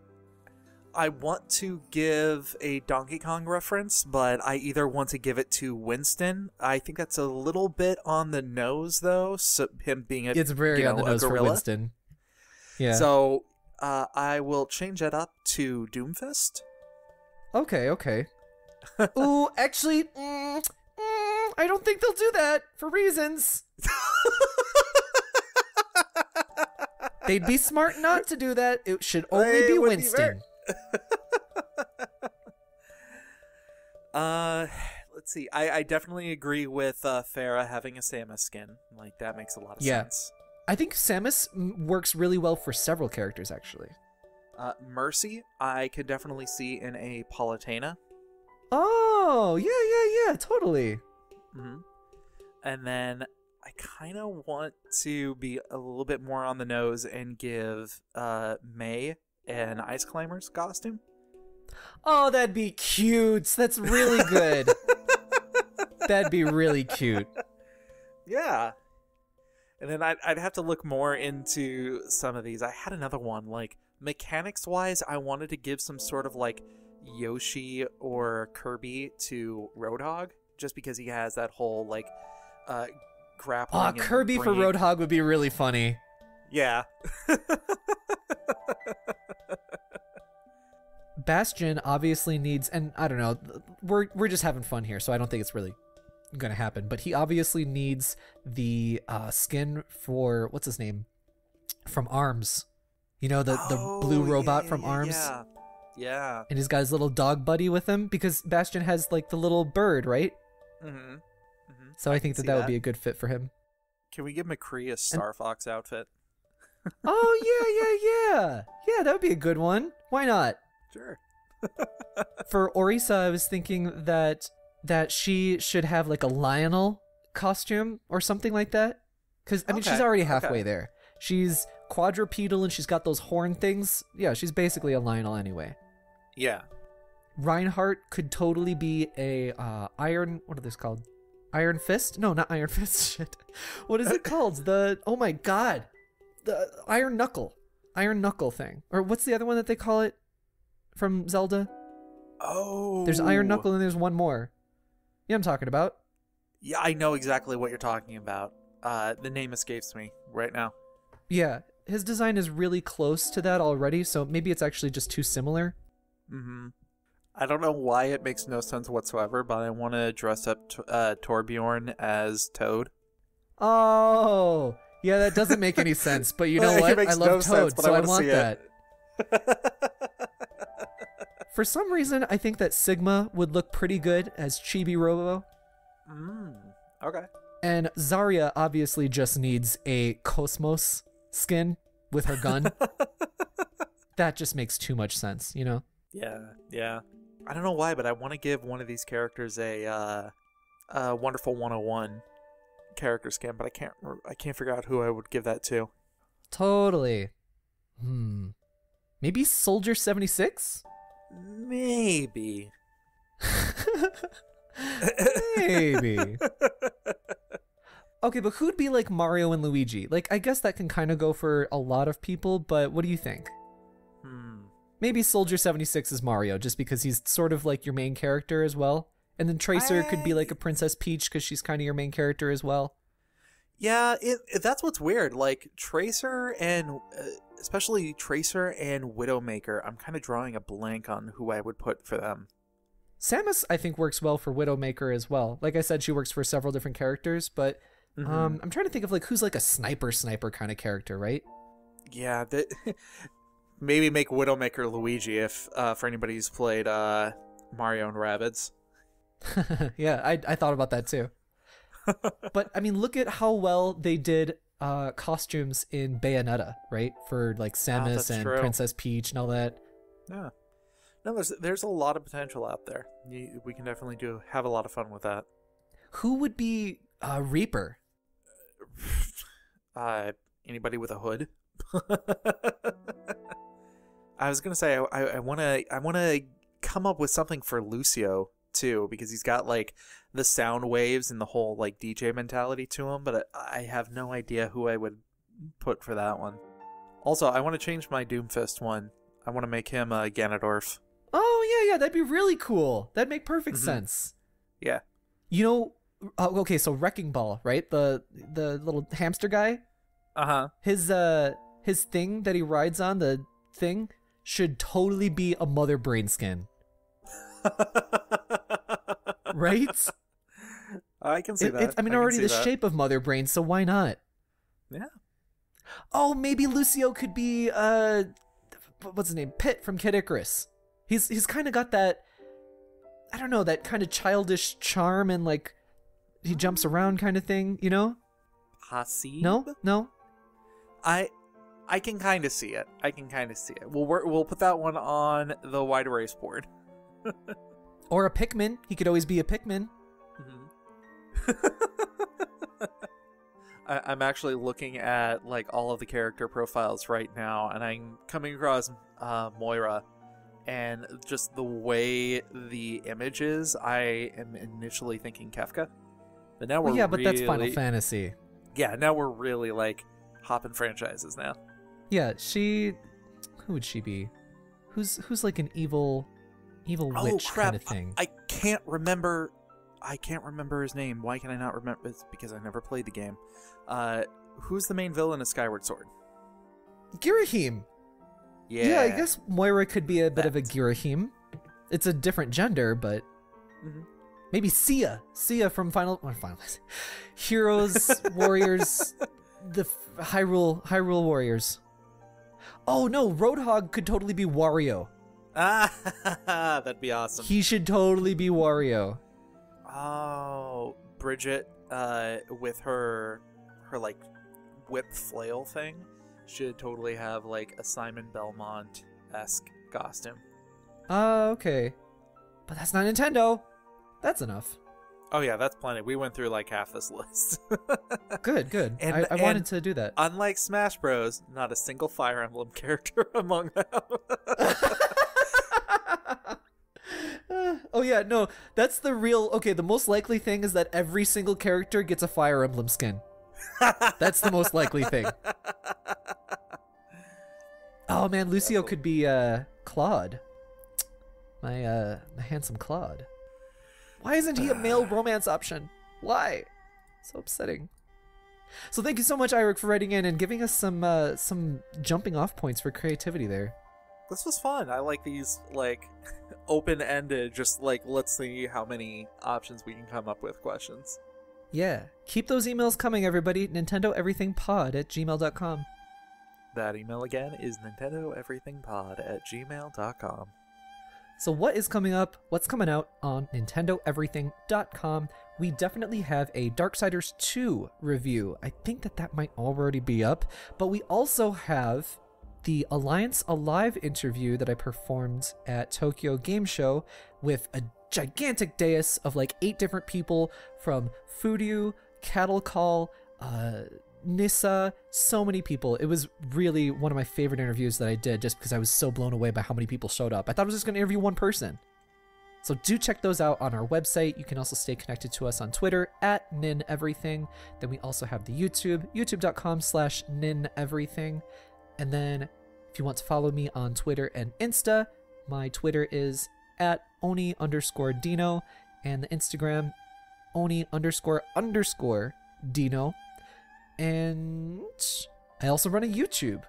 I want to give a Donkey Kong reference, but I either want to give it to Winston. I think that's a little bit on the nose, though. So him being it's very on the nose for Winston. Yeah. So I will change that up to Doomfist. Okay. Ooh, actually, I don't think they'll do that for reasons. They'd be smart not to do that. It should only be Winston. Let's see. I definitely agree with Farah having a Samus skin. Like, that makes a lot of sense. I think Samus works really well for several characters, actually. Mercy, I could definitely see in a Palutena. Oh, yeah, totally. Mm-hmm. And then I kind of want to be a little bit more on the nose and give May an Ice Climber's costume. Oh, that'd be cute. That's really good. That'd be really cute. Yeah. And then I'd have to look more into some of these. I had another one, like, mechanics-wise, I wanted to give some sort of, like, Yoshi or Kirby to Roadhog, just because he has that whole, like, grappling. Oh, Kirby for Roadhog would be really funny. Yeah. Bastion obviously needs, and I don't know, we're just having fun here, so I don't think it's really gonna happen, but he obviously needs the skin for, what's his name? From ARMS. You know, the blue robot from ARMS? Yeah. And he's got his little dog buddy with him, because Bastion has, like, the little bird, right? Mm-hmm. So I think that would be a good fit for him. Can we give McCree a Star Fox outfit? Oh, yeah. Yeah, that would be a good one. Why not? Sure. For Orisa, I was thinking that she should have, like, a Lionel costume or something like that. Because, I mean, she's already halfway there. She's quadrupedal and she's got those horn things. Yeah, she's basically a Lionel anyway. Yeah. Reinhardt could totally be a iron... What are those called? Iron Fist? No, not Iron Fist. Shit. What is it called? Oh my god. The Iron Knuckle. Iron Knuckle thing. Or what's the other one that they call it from Zelda? Oh. There's Iron Knuckle and there's one more. You know what I'm talking about? Yeah, I know exactly what you're talking about. The name escapes me right now. Yeah, his design is really close to that already, so maybe it's actually just too similar. Mm-hmm. I don't know why it makes no sense whatsoever, but I want to dress up Torbjorn as Toad. Oh, yeah, that doesn't make any sense, but you know what? I love Toad, so I want that. For some reason, I think that Sigma would look pretty good as Chibi Robo. Okay. And Zarya obviously just needs a Cosmos skin with her gun. That just makes too much sense, you know? Yeah. I don't know why, but I want to give one of these characters a Wonderful 101 character skin, but I can't figure out who I would give that to. Totally. Maybe Soldier 76? Maybe. Maybe. Okay, but who'd be like Mario and Luigi? Like, I guess that can kind of go for a lot of people, but what do you think? Maybe Soldier 76 is Mario, just because he's sort of like your main character as well. And then Tracer could be like a Princess Peach, because she's kind of your main character as well. Yeah, that's what's weird. Like, Tracer and... especially Tracer and Widowmaker, I'm kind of drawing a blank on who I would put for them. Samus, I think, works well for Widowmaker as well. Like I said, she works for several different characters, but I'm trying to think of like who's like a sniper kind of character, right? Yeah, maybe make Widowmaker Luigi if for anybody who's played Mario and Rabbids. Yeah, I thought about that too. But I mean, look at how well they did costumes in Bayonetta, right? For like Samus and true. Princess Peach and all that. Yeah. No, there's a lot of potential out there. We can definitely have a lot of fun with that. Who would be Reaper? Anybody with a hood. I was gonna say I wanna come up with something for Lucio too, because he's got like the sound waves and the whole like DJ mentality to him, but I have no idea who I would put for that one. Also, I want to change my Doomfist one. I want to make him Ganondorf. Oh, yeah, that'd be really cool. That'd make perfect sense. Yeah. You know, okay, so Wrecking Ball, right? The little hamster guy? Uh-huh. His thing that he rides on, the thing, should totally be a mother brain skin. Right? I can see that. I mean, already the shape of mother brain, so why not? Yeah. Oh, maybe Lucio could be, what's his name? Pit from Kid Icarus. He's kind of got that, I don't know, that kind of childish charm and like he jumps around kind of thing, you know? Hasib? No. I can kind of see it. We'll put that one on the wide erase board. Or a Pikmin. He could always be a Pikmin. I'm actually looking at like all of the character profiles right now, and I'm coming across Moira. And just the way the image is, I am initially thinking Kefka. But now we're but that's Final Fantasy. Yeah, now we're really like hopping franchises now. Yeah, who would she be? Who's like an evil witch kind of thing? I can't remember his name. Why can I not remember? It's because I never played the game. Who's the main villain of Skyward Sword? Girahim. Yeah, I guess Moira could be a bit of a Girahim. It's a different gender, but maybe Sia from Final Heroes, Warriors, the Hyrule Warriors. Oh no, Roadhog could totally be Wario. That'd be awesome. He should totally be Wario. Oh, Bridget, with her like whip flail thing, should totally have like a Simon Belmont-esque costume. Okay. But that's not Nintendo. That's enough. Oh yeah, that's plenty. We went through like half this list. Good. And I wanted to do that. Unlike Smash Bros, not a single Fire Emblem character among them. Oh yeah, no, that's the real... Okay, the most likely thing is that every single character gets a Fire Emblem skin. That's the most likely thing. Oh man, Lucio could be Claude. My handsome Claude. Why isn't he a male romance option? Why? So upsetting. So thank you so much, Eirik, for writing in and giving us some jumping off points for creativity there. This was fun. I like these like open-ended, just like let's see how many options we can come up with questions. Yeah. Keep those emails coming, everybody. NintendoEverythingPod@gmail.com. That email again is NintendoEverythingPod@gmail.com. So what is coming up? What's coming out on NintendoEverything.com? We definitely have a Darksiders 2 review. I think that might already be up, but we also have the Alliance Alive interview that I performed at Tokyo Game Show with a gigantic dais of like 8 different people from Furyu, Cattle Call, Nissa, so many people. It was really one of my favorite interviews that I did just because I was so blown away by how many people showed up. I thought I was just going to interview one person. So do check those out on our website. You can also stay connected to us on Twitter @NinEverything. Then we also have the youtube.com/NinEverything. And then if you want to follow me on Twitter and Insta, my Twitter is @Oni_Dino and the Instagram Oni__Dino. And I also run a YouTube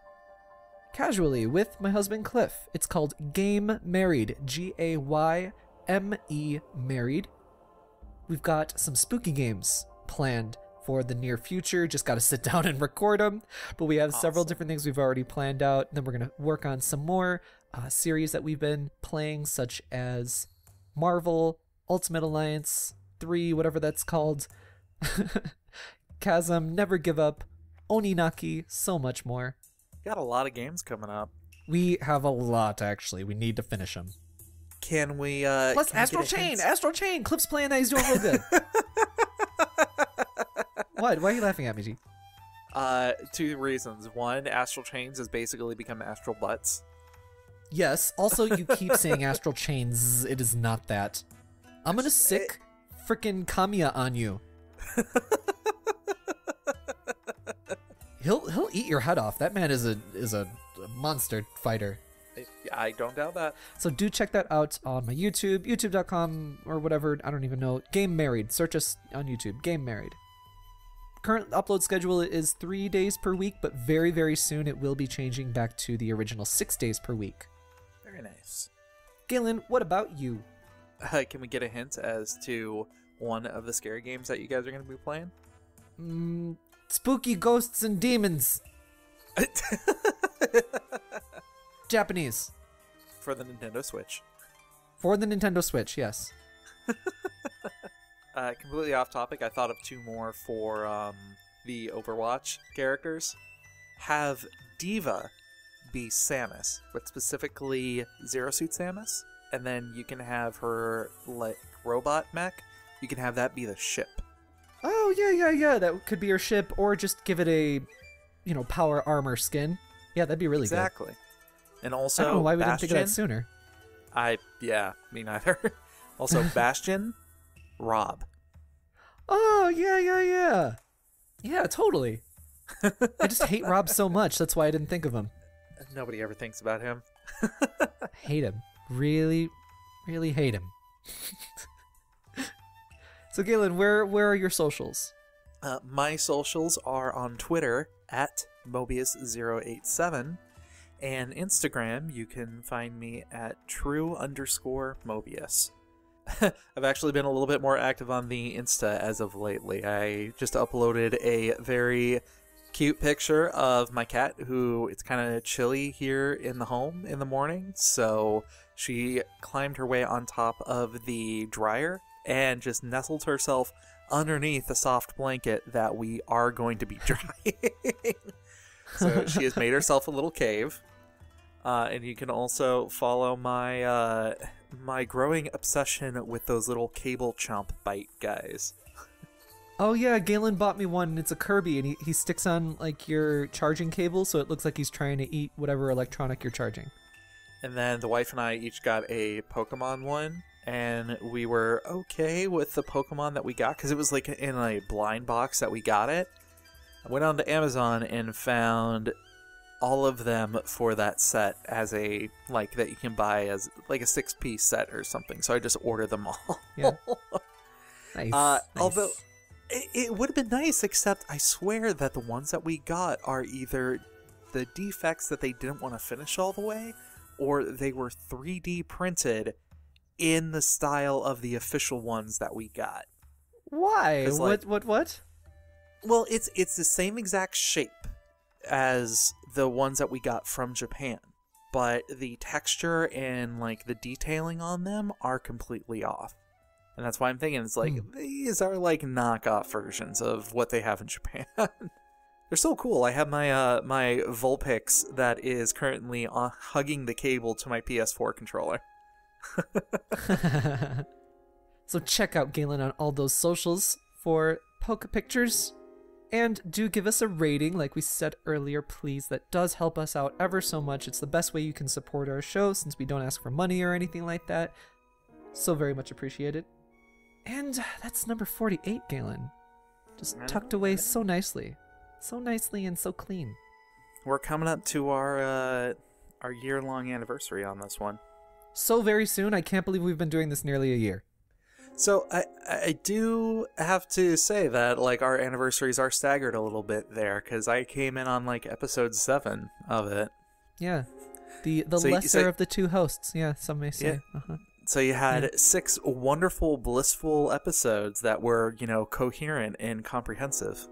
casually with my husband Cliff. It's called Game Married, GAYME Married. We've got some spooky games planned for the near future. Just got to sit down and record them. But we have several different things we've already planned out. Then we're going to work on some more series that we've been playing, such as Marvel, Ultimate Alliance 3, whatever that's called. Chasm, Never Give Up, Oninaki, so much more. Got a lot of games coming up. We have a lot, actually. We need to finish them. Can we, Plus, Astral Chain! Astral Chain! Cliff's playing that. He's doing real good. What? Why are you laughing at me, G? 2 reasons. One, Astral Chains has basically become Astral Butts. Yes. Also, you keep saying Astral Chains. It is not that. I'm gonna sick frickin' Kamiya on you. He'll eat your head off. That man is a monster fighter. I don't doubt that. So do check that out on my YouTube, youtube.com or whatever, I don't even know. Game Married. Search us on YouTube, Game Married. Current upload schedule is 3 days per week, but very, very soon it will be changing back to the original 6 days per week. Very nice. Galen, what about you? Can we get a hint as to one of the scary games that you guys are going to be playing? Spooky ghosts and demons. Japanese. For the Nintendo Switch. For the Nintendo Switch, yes. Completely off topic, I thought of two more for the Overwatch characters. Have Diva be Samus, but specifically Zero Suit Samus, and then you can have her like robot mech. You can have that be the ship. Oh yeah. That could be your ship, or just give it a, power armor skin. Yeah, that'd be really good. Exactly. And also, I don't know why we Bastion, didn't think of that sooner. Me neither. Also, Bastion, Rob. Oh yeah. Yeah, totally. I just hate Rob so much. That's why I didn't think of him. Nobody ever thinks about him. Hate him. Really, really hate him. So Galen, where are your socials? My socials are on Twitter at Mobius087, and Instagram you can find me at true_Mobius. I've actually been a little bit more active on the Insta as of lately. I just uploaded a very cute picture of my cat, who it's kind of chilly here in the home in the morning, so she climbed her way on top of the dryer and just nestled herself underneath the soft blanket that we are going to be drying. So she has made herself a little cave. And you can also follow my my growing obsession with those little cable chomp bite guys. Oh yeah, Galen bought me one. It's a Kirby, and he sticks on like your charging cable, so it looks like he's trying to eat whatever electronic you're charging. And then the wife and I each got a Pokemon one, and we were okay with the Pokemon that we got because it was like in a blind box that we got it. I went on to Amazon and found all of them for that set as a, like, that you can buy as like a 6-piece set or something. So I just ordered them all. Yeah. Nice. Although it would have been nice, except I swear that the ones that we got are either the defects that they didn't want to finish all the way, or they were 3D printed in the style of the official ones that we got. Why? Like, What? Well, it's the same exact shape as the ones that we got from Japan, but the texture and like the detailing on them are completely off. And that's why I'm thinking it's like these are like knockoff versions of what they have in Japan. They're so cool. I have my my Vulpix that is currently hugging the cable to my PS4 controller. So check out Galen on all those socials for Poke Pictures. And do give us a rating, like we said earlier, please. That does help us out ever so much. It's the best way you can support our show, since we don't ask for money or anything like that. So very much appreciated. And that's number 48, Galen. Just tucked away so nicely. So nicely and so clean. We're coming up to our year-long anniversary on this one. So very soon. I can't believe we've been doing this nearly a year. So I do have to say that like our anniversaries are staggered a little bit there, because I came in on like episode 7 of it. Yeah, the lesser of the two hosts. Yeah, some may say. Yeah. So you had 6 wonderful, blissful episodes that were, coherent and comprehensive.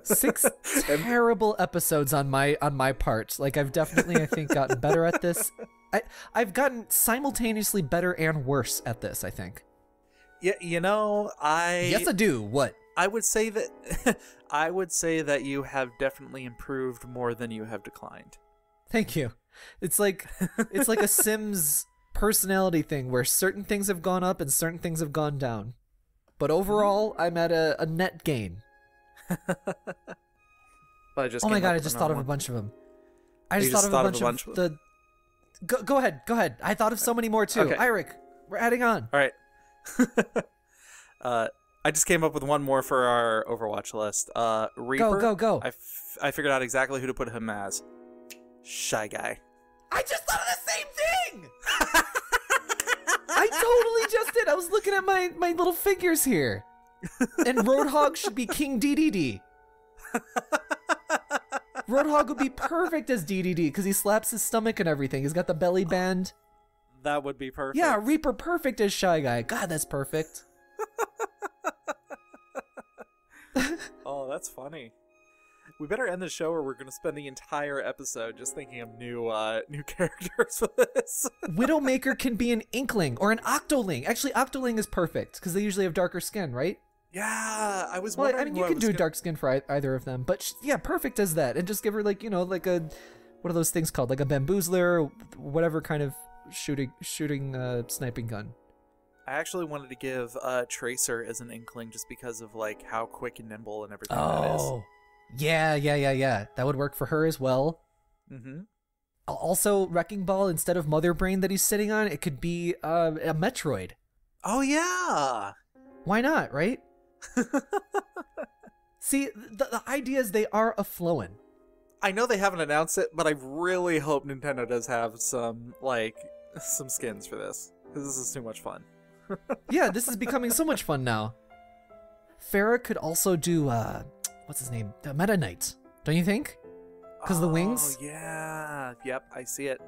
6 terrible episodes on my part. Like I've definitely, I think, gotten better at this. I've gotten simultaneously better and worse at this, I think. Yeah, Yes, I do. What? I would say that you have definitely improved more than you have declined. Thank you. It's like a Sims personality thing where certain things have gone up and certain things have gone down. But overall, I'm at a net gain. I just thought of a bunch of them. I just thought of a bunch of the... Go ahead. I thought of so many more too. Okay. Eirik, we're adding on. All right. I just came up with one more for our Overwatch list. Reaper. Go. I figured out exactly who to put him as. Shy Guy. I just thought of the same I totally just did. I was looking at my little figures here. And Roadhog should be King DDD. Roadhog would be perfect as DDD because he slaps his stomach and everything. He's got the belly band. That would be perfect. Yeah, Reaper perfect as Shy Guy. God, that's perfect. Oh, that's funny. We better end the show or we're going to spend the entire episode just thinking of new characters for this. Widowmaker can be an Inkling or an Octoling. Actually, Octoling is perfect because they usually have darker skin, right? Yeah, I was wondering. I mean, you can do dark skin for either of them, but yeah, perfect as that. And just give her, like, you know, like a, what are those things called? Like a bamboozler, whatever kind of shooting sniping gun. I actually wanted to give Tracer as an Inkling just because of, like, how quick and nimble and everything that is. Yeah. That would work for her as well. Mm-hmm. Also, Wrecking Ball, instead of Mother Brain that he's sitting on, it could be a Metroid. Oh, yeah! Why not, right? See, the idea is they are a-flowin'. I know they haven't announced it, but I really hope Nintendo does have some skins for this. Because this is too much fun. Yeah, this is becoming so much fun now. Farrah could also do, what's his name? The Meta Knight, don't you think? Because of the wings? Oh, yeah. Yep, I see it.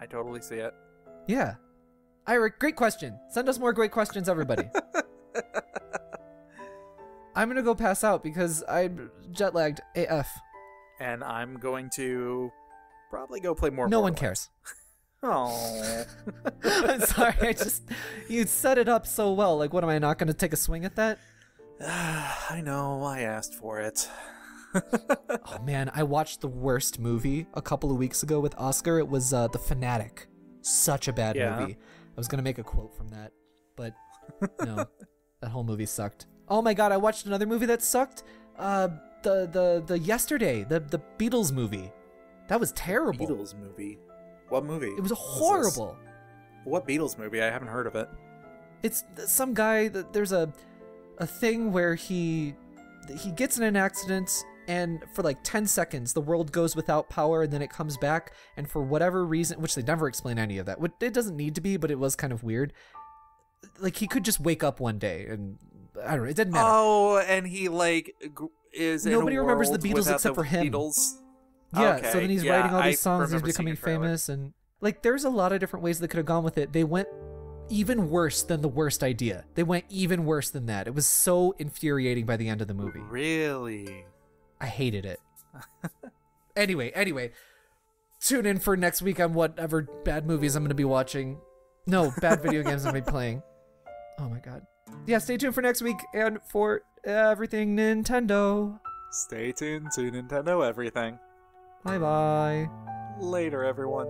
I totally see it. Yeah. Ira, great question. Send us more great questions, everybody. I'm going to go pass out because I'm jet-lagged AF. And I'm going to probably go play more No one Borderlands. cares. Oh. I'm sorry, you set it up so well. Like, what, am I not going to take a swing at that? I know, I asked for it. Oh man, I watched the worst movie a couple of weeks ago with Oscar. It was The Fanatic. Such a bad movie. I was going to make a quote from that, but no. That whole movie sucked. Oh my god, I watched another movie that sucked. The Yesterday, the Beatles movie. That was terrible. Beatles movie? What movie? It was horrible. What Beatles movie? I haven't heard of it. It's some guy that there's a thing where he gets in an accident and for like 10 seconds the world goes without power and then it comes back, and for whatever reason, which they never explain any of that. It doesn't need to be, but it was kind of weird. Like he could just wake up one day and I don't know, it didn't matter. Oh, and he is nobody in a remembers the world Beatles without except the for him. Beatles? Yeah, Okay, so then he's yeah, writing all these I songs and he's remember becoming seeing a trailer. famous, and like there's a lot of different ways they could have gone with it. They went even worse than the worst idea. They went even worse than that. It was so infuriating by the end of the movie. Really? I hated it. Anyway, tune in for next week on whatever bad movies I'm going to be watching. No, bad video games I'm going to be playing. Oh my god. Yeah, stay tuned for next week and for everything Nintendo. Stay tuned to Nintendo Everything. Bye-bye. Later, everyone.